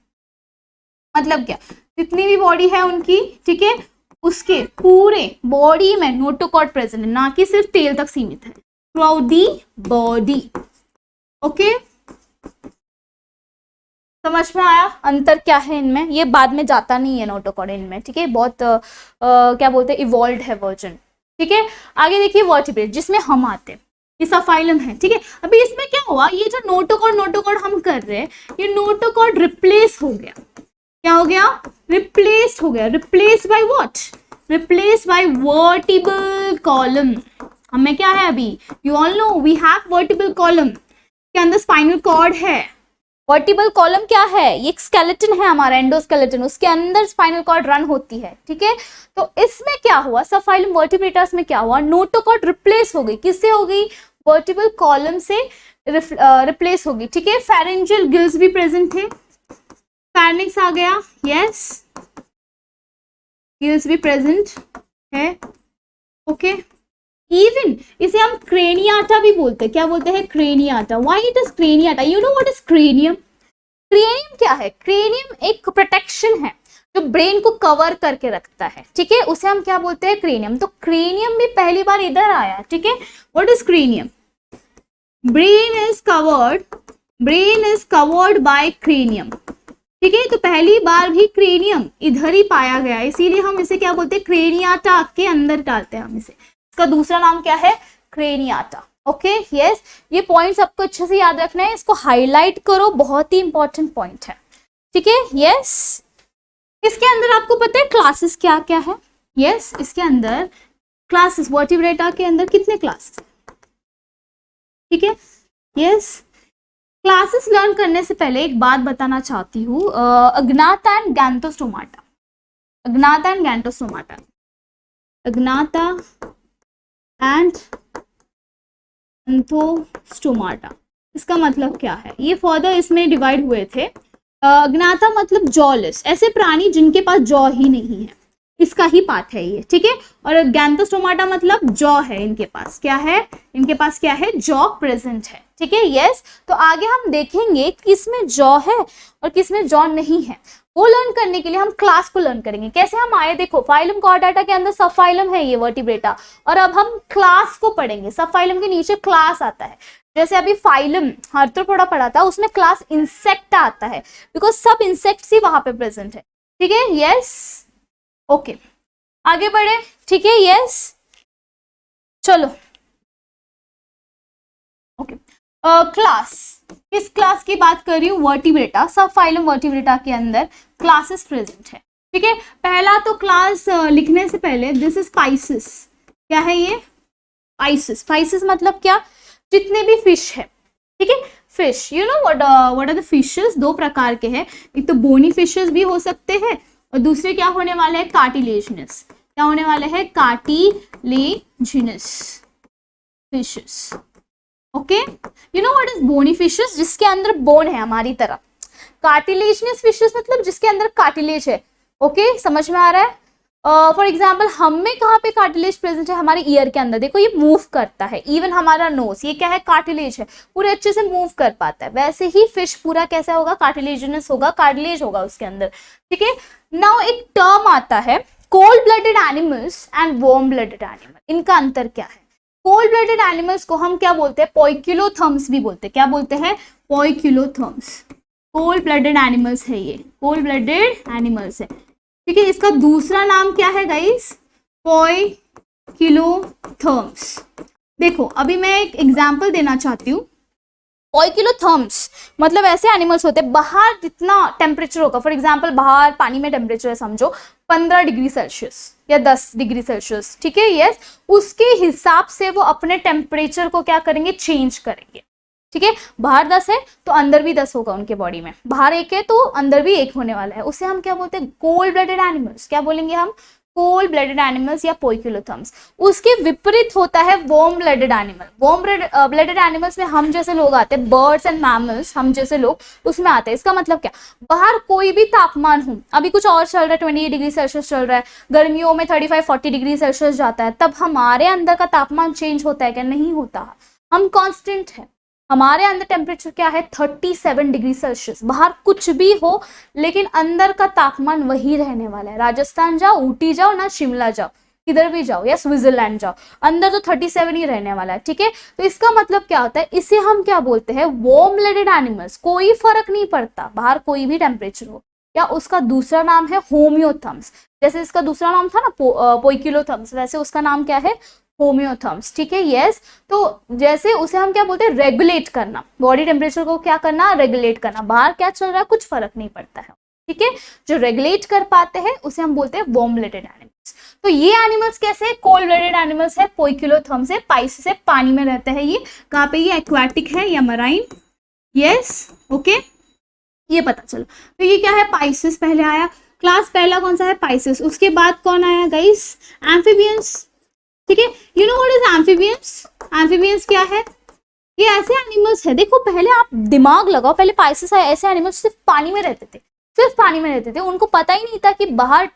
S1: मतलब क्या, जितनी भी बॉडी है उनकी, ठीक है, उसके पूरे बॉडी में नोटोकॉर्ड प्रेजेंट है, ना कि सिर्फ टेल तक सीमित है, through out the body. Okay, समझ में आया अंतर क्या है इनमें, ये बाद में जाता नहीं है नोटोकॉर्ड इनमें। ठीक है, बहुत क्या बोलते हैं, इवॉल्व है वर्जन। ठीक है, आगे देखिए वर्टिब्रेट जिसमें हम आते हैं, ये सफाइलम है। ठीक है, अभी इसमें क्या हुआ, ये जो नोटोकॉर्ड हम कर रहे हैं, ये नोटोकॉर्ड रिप्लेस हो गया। क्या हो गया, रिप्लेस्ड हो गया। Replaced by what, replaced by vertebral column. हमें क्या है अभी, you all know we have vertebral column के अंदर स्पाइनल कॉर्ड है। वर्टिबल कॉलम क्या है, ये एक स्केलेटन है हमारा, एंडोस्केलेटन, उसके अंदर स्पाइनल कॉर्ड रन होती है। ठीक है, तो इसमें क्या हुआ, सबफाइलम वर्टिब्रेटस में क्या हुआ, नोटोकॉर्ड रिप्लेस हो गई। किससे हो गई, वर्टिबल कॉलम से रिप्लेस हो गई। ठीक है, फेरेंजियल गिल्स भी प्रेजेंट थे, फार्निक्स आ गया, यस, गिल्स भी प्रेजेंट है। ओके, इवन इसे हम क्रेनियाटा भी बोलते हैं। क्या बोलते हैं, craniata. Why it is craniata, you know what is cranium. Cranium क्या है, क्रेनियम एक प्रोटेक्शन है जो ब्रेन को कवर करके रखता है। ठीक है, उसे हम क्या बोलते हैं, क्रेनियम। तो क्रेनियम भी पहली बार इधर आया। ठीक है, what is cranium, brain is covered by cranium. ठीक है, तो पहली बार भी क्रेनियम इधर ही पाया गया, इसीलिए हम इसे क्या बोलते हैं, क्रेनियाटा के अंदर डालते हैं हम इसे। इसका दूसरा नाम क्या है, क्रेनियाटा। ओके, यस, ये पॉइंट्स आपको अच्छे से याद रखना है, इसको हाईलाइट करो, बहुत ही इंपॉर्टेंट पॉइंट है। ठीक है, यस, इसके अंदर आपको पता है क्लासेस क्या क्या है। यस, इसके अंदर क्लासेस, वर्टिब्रेटा के अंदर कितने क्लासेस। ठीक है, यस, क्लासेस लर्न करने से पहले एक बात बताना चाहती हूँ, अग्नाता एंड गैंथोस्टोमाटा। अग्नाता एंड गैंथोस्टोमाटा, अग्नाता एंड गैंथोस्टोमाटा, इसका मतलब क्या है, ये फर्दर इसमें डिवाइड हुए थे। अग्नाता मतलब जॉलेस, ऐसे प्राणी जिनके पास जॉ ही नहीं है, इसका ही पार्ट है ये। ठीक है, और गैंथोस्टोमाटा मतलब जॉ है, इनके पास क्या है, इनके पास क्या है, जॉ प्रेजेंट है। ठीक है, यस, तो आगे हम देखेंगे किसमें जॉ है और किसमें जॉ नहीं है। वो लर्न करने के लिए हम क्लास को लर्न करेंगे। कैसे हम आए, देखो फाइलम कॉर्डेटा के अंदर सब फाइलम है ये वर्टिब्रेटा, और अब हम क्लास को पढ़ेंगे। सब फाइलम के नीचे क्लास आता है, जैसे अभी फाइलम आर्थ्रोपोडा पढ़ा था, उसमें क्लास इंसेक्ट आता है, बिकॉज सब इंसेक्ट्स ही वहां पे प्रेजेंट है। ठीक है, यस, ओके, आगे बढ़े। ठीक है, यस, चलो, ओके, क्लास, किस क्लास की बात कर रही हूँ, वर्टिब्रेटा। सब फाइलम वर्टिब्रेटा के अंदर क्लासेस प्रेजेंट है। ठीक है, पहला तो क्लास लिखने से पहले, दिस इज स्पाइसिस। क्या है ये, स्पाइसिस। स्पाइसिस मतलब क्या, जितने भी फिश है। ठीक है, fish, you know what are the fishes, दो प्रकार के हैं, एक तो बोनी फिशेस भी हो सकते हैं, और दूसरे क्या होने वाले हैं, कार्टिलेजिनस। क्या होने वाले हैं, cartilaginous fishes. Okay, you know what is bony fishes, जिसके अंदर बोन है हमारी तरह। कार्टिलेजिनस फिशेस मतलब जिसके अंदर कार्टिलेज है। ओके, समझ में आ रहा है। फॉर एग्जाम्पल, हम में कहाँ पे कार्टिलेज प्रेजेंट है, हमारे ईयर के अंदर। देखो ये मूव करता है, इवन हमारा नोज, ये क्या है, कार्टिलेज है, पूरे अच्छे से मूव कर पाता है। वैसे ही फिश पूरा कैसा होगा, कार्टिलेजिनस होगा, कार्टिलेज होगा उसके अंदर। ठीक है, नाउ एक टर्म आता है, cold blooded animals and warm blooded animal. इनका अंतर क्या है, कोल्ड ब्लडेड एनिमल्स को हम क्या बोलते हैं, पोइक्युलोथर्म्स भी बोलते हैं। क्या बोलते हैं, पोइक्युलोथर्म्स। कोल्ड ब्लडेड एनिमल्स है, ये कोल्ड ब्लडेड एनिमल्स है, ठीक है। इसका दूसरा नाम क्या है गाइस? पोइकिलोथर्म्स। देखो अभी मैं एक एग्जांपल देना चाहती हूँ। पोइकिलोथर्म्स मतलब ऐसे एनिमल्स होते हैं, बाहर जितना टेम्परेचर होगा, फॉर एग्जांपल बाहर पानी में टेम्परेचर है समझो 15 डिग्री सेल्सियस या 10 डिग्री सेल्सियस, ठीक है, यस, उसके हिसाब से वो अपने टेम्परेचर को क्या करेंगे? चेंज करेंगे, ठीक है। बाहर 10 है तो अंदर भी 10 होगा उनके बॉडी में, बाहर 1 है तो अंदर भी 1 होने वाला है, उसे हम क्या बोलते हैं? Cold blooded animals. क्या बोलेंगे हम? कोल्ड ब्लडेड एनिमल्स या पोइकिलोथर्म्स। उसके विपरीत होता है warm blooded animal. Warm blooded animals में हम जैसे लोग आते हैं, बर्ड्स एंड मैमल्स, हम जैसे लोग उसमें आते हैं। इसका मतलब क्या? बाहर कोई भी तापमान हो, अभी कुछ और चल रहा है, 28 डिग्री सेल्सियस चल रहा है, गर्मियों में 35-40 डिग्री सेल्सियस जाता है, तब हमारे अंदर का तापमान चेंज होता है क्या? नहीं होता। हम कांस्टेंट है, हमारे अंदर टेम्परेचर क्या है? 37 डिग्री सेल्सियस। बाहर कुछ भी हो लेकिन अंदर का तापमान वही रहने वाला है। राजस्थान जाओ, ऊटी जाओ ना, शिमला जाओ, किधर भी जाओ या स्विट्जरलैंड जाओ, अंदर तो 37 ही रहने वाला है, ठीक है। तो इसका मतलब क्या होता है? इसे हम क्या बोलते हैं? Warm blooded animals. कोई फर्क नहीं पड़ता बाहर कोई भी टेम्परेचर हो। या उसका दूसरा नाम है होम्योथर्म्स। जैसे इसका दूसरा नाम था ना पोइकिलोथर्म्स, वैसे उसका नाम क्या है? होम्योथर्म्स, ठीक है, यस। तो जैसे उसे हम क्या बोलते हैं? रेगुलेट करना, बॉडी टेम्परेचर को क्या करना? रेगुलेट करना। बाहर क्या चल रहा है कुछ फर्क नहीं पड़ता है, ठीक है। जो रेगुलेट कर पाते हैं उसे हम बोलते हैं वार्म ब्लडेड एनिमल्स। तो ये एनिमल्स कैसे? कोल्ड ब्लडेड एनिमल्स है, पोइकिलोथर्म्स है, पाइसेस है, पानी में रहता है। ये कहाँ पे? ये एक्वाटिक है या मराइन, यस, ओके, ये पता चलो। तो ये क्या है? पाइसेस पहले आया। क्लास पहला कौन सा है? पाइसेस। उसके बाद कौन आया गाइस? एम्फीबियंस, ठीक है। You know what is amphibians? Amphibians क्या है? ये ऐसे एनिमल्स है, देखो पहले आप दिमाग लगाओ, पहले पाइसेस ऐसे एनिमल्स सिर्फ पानी में रहते थे, सिर्फ पानी में रहते थे। उनको पता ही नहीं था कि बाहर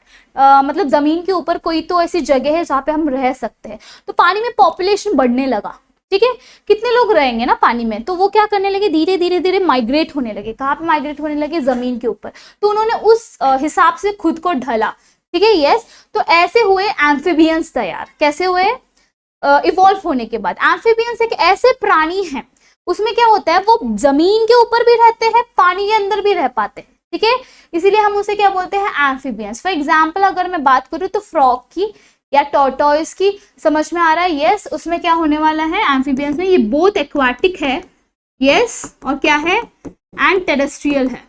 S1: मतलब जमीन के ऊपर कोई तो ऐसी जगह है जहाँ पे हम रह सकते हैं। तो पानी में पॉपुलेशन बढ़ने लगा, ठीक है। कितने लोग रहेंगे ना पानी में, तो वो क्या करने लगे? धीरे धीरे धीरे माइग्रेट होने लगे। कहाँ पे माइग्रेट होने लगे? जमीन के ऊपर। तो उन्होंने उस हिसाब से खुद को ढला, ठीक है, यस। तो ऐसे हुए एम्फीबियंस तैयार। कैसे हुए? इवॉल्व होने के बाद। एम्फीबियंस एक ऐसे प्राणी हैं, उसमें क्या होता है? वो जमीन के ऊपर भी रहते हैं, पानी के अंदर भी रह पाते हैं, ठीक है। इसीलिए हम उसे क्या बोलते हैं? एम्फीबियंस। फॉर एग्जाम्पल अगर मैं बात करूँ तो फ्रॉग की या टॉर्टोइस की, समझ में आ रहा है? यस, उसमें क्या होने वाला है? एम्फीबियंस में ये बोथ एक्वाटिक है, यस, और क्या है? एंड टेरेस्ट्रियल है,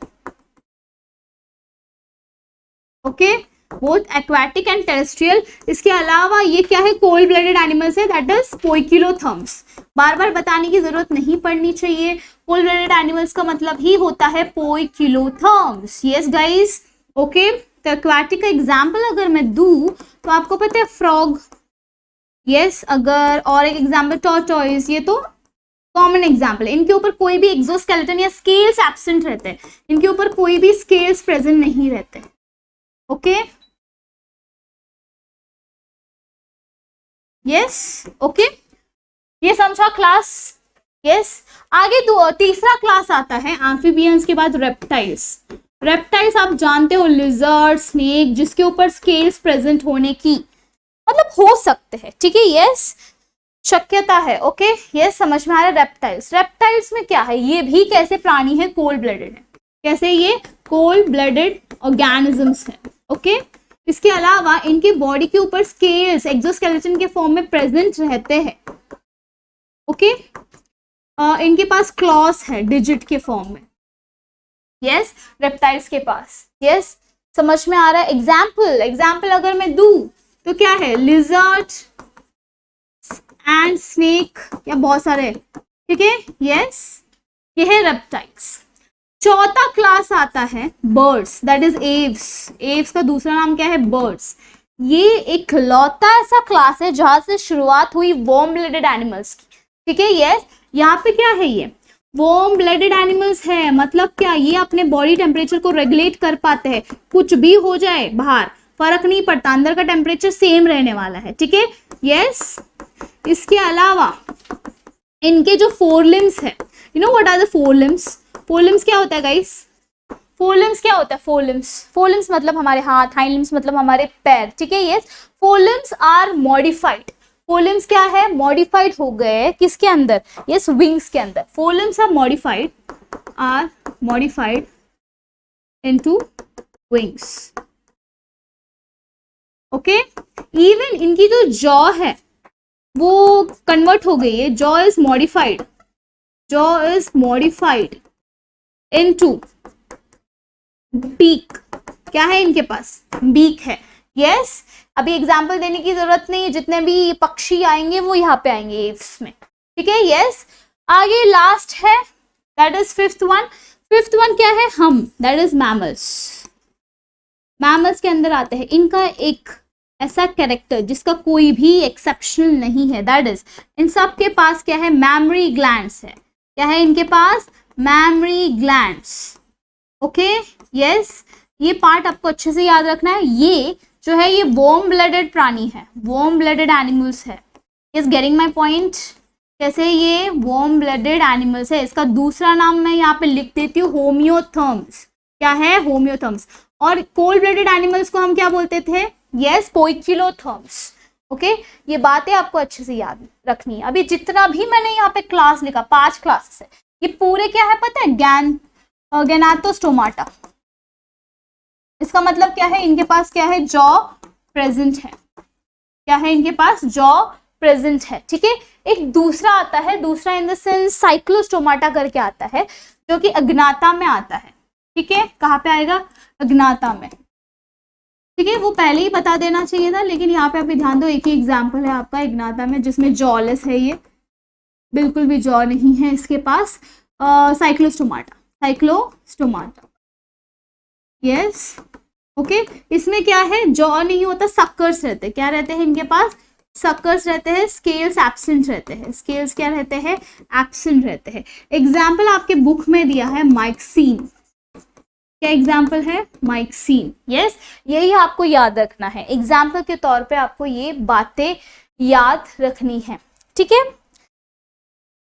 S1: okay, both aquatic and terrestrial. इसके अलावा ये क्या है? कोल्ड ब्लडेड एनिमल्स है, दैट इज पोइकिलोथर्म्स। बार बार बताने की जरूरत नहीं पड़नी चाहिए, कोल्ड ब्लडेड एनिमल्स का मतलब ही होता है पोइकिलोथर्म्स, यस गाइस, ओके। तो एक्वाटिक का एग्जाम्पल अगर मैं दूं तो आपको पता है फ्रॉग, यस, अगर और एक एग्जाम्पल टॉर्टोइस, ये तो कॉमन एग्जाम्पल है। इनके ऊपर कोई भी एक्सोस्केलेटन या स्केल्स एब्सेंट रहते हैं, इनके ऊपर कोई भी स्केल्स प्रेजेंट नहीं रहते, ओके, यस, ओके, ये समझा क्लास, यस। आगे तीसरा क्लास आता है एम्फीबियंस के बाद रेप्टाइल्स। रेप्टाइल्स आप जानते हो, लिजर्ड, स्नेक, जिसके ऊपर स्केल्स प्रेजेंट होने की मतलब हो सकते हैं, ठीक है, यस, शक्यता है, ओके, यस, समझ में आ रहा है। रेप्टाइल्स, रेप्टाइल्स में क्या है? ये भी कैसे प्राणी है? कोल्ड ब्लडेड है। कैसे? ये कोल्ड ब्लडेड ऑर्गेनिजम्स है, ओके। इसके अलावा इनके बॉडी के ऊपर स्केल्स एक्सोस्केलेटन के फॉर्म में प्रेजेंट रहते हैं, ओके। इनके पास क्लॉस है डिजिट के फॉर्म में, यस, रेप्टाइल्स के पास, यस, समझ में आ रहा है। एग्जाम्पल अगर मैं दूं तो क्या है? लिजर्ड एंड स्नेक या बहुत सारे, ठीक है, यस, ये है रेप्टाइल्स। चौथा क्लास आता है birds, that is Aves. Aves का दूसरा नाम क्या है? बर्ड्स। ये एक लौता ऐसा क्लास है जहां से शुरुआत हुई वार्म ब्लडेड एनिमल्स की, ठीक है, यस। यहाँ पे क्या है? ये वार्म ब्लडेड एनिमल्स है, मतलब क्या? ये अपने बॉडी टेम्परेचर को रेगुलेट कर पाते हैं, कुछ भी हो जाए बाहर फर्क नहीं पड़ता, अंदर का टेम्परेचर सेम रहने वाला है, ठीक है, यस। इसके अलावा इनके जो फोरलिम्स है, you know what are the forelimbs? Forelimbs क्या होता है गाइस? फोरलिम्स क्या होता है? फोरलिम्स मतलब हमारे हाथ, हाइंड लिम्स मतलब हमारे पैर, ठीक है, yes. Forelimbs are modified. Forelimbs क्या है? मॉडिफाइड हो गए किसके अंदर? यस, विंग्स के अंदर। Forelimbs are modified into wings. Okay, even इनकी जो जॉ है वो कन्वर्ट हो गई है, jaw is modified, jaw is modified into beak. क्या है इनके पास? बीक है. यस, अभी एग्जाम्पल देने की जरूरत नहीं है, जितने भी पक्षी आएंगे वो यहाँ पे आएंगे एव्स में. ठीक है. यस, आगे लास्ट है, that is fifth one. Fifth one क्या है? हम, दैट इज मैमल्स. मैमल्स के अंदर आते हैं. इनका एक ऐसा कैरेक्टर जिसका कोई भी एक्सेप्शनल नहीं है, दैट इज इन सब के पास क्या है? मैमरी ग्लैंड्स है. क्या है इनके पास? Mammary glands. ओके. यस, ये पार्ट आपको अच्छे से याद रखना है. ये जो है ये वार्म ब्लडेड प्राणी है, वार्म ब्लडेड एनिमल्स है. Is getting my point? कैसे ये वार्म ब्लडेड एनिमल्स है. इसका दूसरा नाम मैं यहाँ पे लिख देती हूँ, होमियोथर्म्स. क्या है? होमियोथर्म्स. और कोल्ड ब्लडेड एनिमल्स को हम क्या बोलते थे? Yes, poikilotherms. ओके, ये बातें आपको अच्छे से याद रखनी है. अभी जितना भी मैंने यहाँ पे क्लास लिखा, 5 क्लासेस है, ये पूरे क्या है पता है? गैनाथोस्टोमाटा. इसका मतलब क्या है? इनके पास क्या है? जॉ प्रेजेंट है. क्या है इनके पास? जॉ प्रेजेंट है. ठीक है. एक दूसरा आता है, दूसरा इन द सेंस साइक्लोस्टोमाटा करके आता है, जो कि अग्नाता में आता है. ठीक है. कहाँ पे आएगा? अग्नाता में. ठीक है, वो पहले ही बता देना चाहिए था, लेकिन यहाँ पे आप ध्यान दो, एक ही एग्जाम्पल है आपका अग्नाता में जिसमें जॉलेस है, ये बिल्कुल भी जॉ नहीं है इसके पास. Cyclostomata, cyclostomata. यस. ओके, इसमें क्या है? जॉ नहीं होता, सक्कर्स रहते. क्या रहते हैं इनके पास? सक्कर्स रहते हैं. स्केल्स एब्सेंट रहते हैं. स्केल्स क्या रहते हैं? एब्सेंट रहते हैं. एग्जाम्पल आपके बुक में दिया है माइक्सीन. क्या एग्जाम्पल है? माइक्सीन. यस, यही आपको याद रखना है. एग्जाम्पल के तौर पे आपको ये बातें याद रखनी है. ठीक है,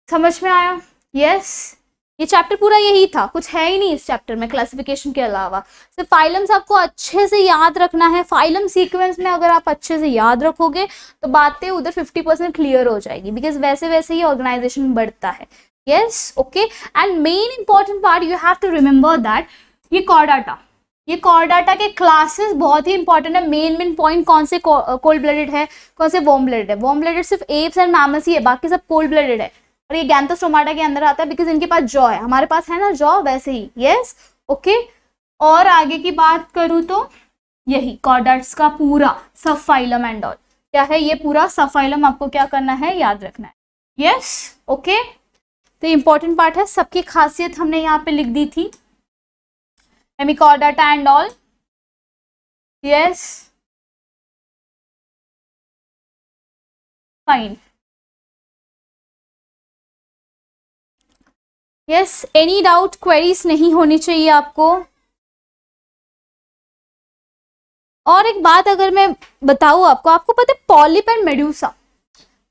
S1: समझ में आया? यस, ये चैप्टर पूरा यही था, कुछ है ही नहीं इस चैप्टर में क्लासिफिकेशन के अलावा. सिर्फ फाइलम्स आपको अच्छे से याद रखना है. फाइलम सीक्वेंस में अगर आप अच्छे से याद रखोगे तो बातें उधर 50% क्लियर हो जाएगी, बिकॉज वैसे वैसे ही ऑर्गेनाइजेशन बढ़ता है. Yes. Okay, and main important part you have to remember that ये कॉर्डाटा, ये कॉर्डाटा के क्लासेस बहुत ही इंपॉर्टेंट है. मेन पॉइंट कौन से कोल्ड ब्लडेड है, कौन से वार्म ब्लडेड है. वार्म ब्लडेड सिर्फ एव्स एंड मैमल्स ही है, बाकी सब कोल्ड ब्लडेड है. और ये गैंथोस्टोमाटा के अंदर आता है बिकॉज इनके पास जॉ है. हमारे पास है ना जॉ, वैसे ही. यस. ओके, और आगे की बात करूँ तो यही कॉर्डाट्स का पूरा सब फाइलम एंड ऑल क्या है, ये पूरा सब फाइलम आपको क्या करना है? याद रखना है. यस. ओके, तो इंपॉर्टेंट पार्ट है. सबकी खासियत हमने यहाँ पे लिख दी थी, hemichordata and all. Yes, fine. Yes, any doubt, queries नहीं होनी चाहिए आपको. और एक बात अगर मैं बताऊं आपको, आपको पता है polyp and Medusa,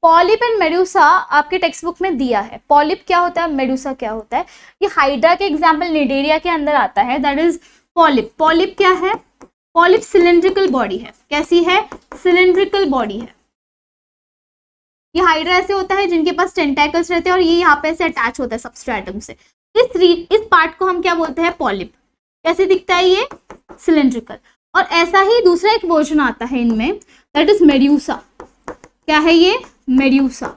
S1: polyp and Medusa आपके टेक्स्ट बुक में दिया है. पॉलिप क्या होता है, मेडूसा क्या होता है. ये हाइड्रा के एग्जाम्पल निडेरिया के अंदर आता है, दैट इज पॉलिप. पॉलिप क्या है? पॉलिप सिलेंड्रिकल बॉडी है. कैसी है? सिलेंड्रिकल बॉडी है. ये हाइड्रा ऐसे होता है जिनके पास टेंटेकल्स रहते हैं और ये यहाँ पे से अटैच होता है सबस्ट्रेटम से. इस पार्ट को हम क्या बोलते हैं? पॉलिप. कैसे दिखता है ये? सिलेंड्रिकल. और ऐसा ही दूसरा एक वर्जन आता है इनमें, दैट इज मेड्यूसा. क्या है ये? मेड्यूसा.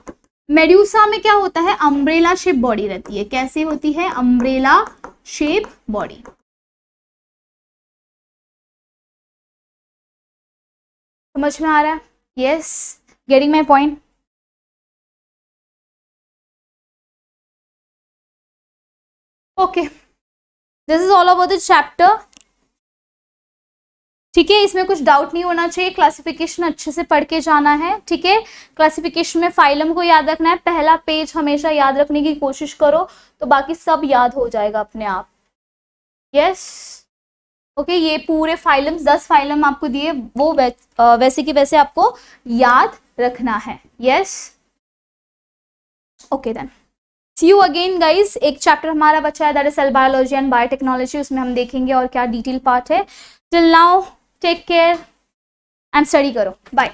S1: मेड्यूसा में क्या होता है? अम्ब्रेला शेप बॉडी रहती है. कैसे होती है? Umbrella shape body. समझ में आ रहा है? Yes, getting my point. Okay, this is all about the chapter. ठीक है, इसमें कुछ डाउट नहीं होना चाहिए. क्लासिफिकेशन अच्छे से पढ़ के जाना है. ठीक है, क्लासिफिकेशन में फाइलम को याद रखना है. पहला पेज हमेशा याद रखने की कोशिश करो, तो बाकी सब याद हो जाएगा अपने आप. यस. ओके, ये पूरे फाइलम्स 10 फाइलम आपको दिए, वो वैसे की वैसे आपको याद रखना है. Yes. Okay then, see you again guys. एक चैप्टर हमारा बचा है, that is cell biology and biotechnology. उसमें हम देखेंगे और क्या डिटेल पार्ट है. Till now take care and study करो. बाय.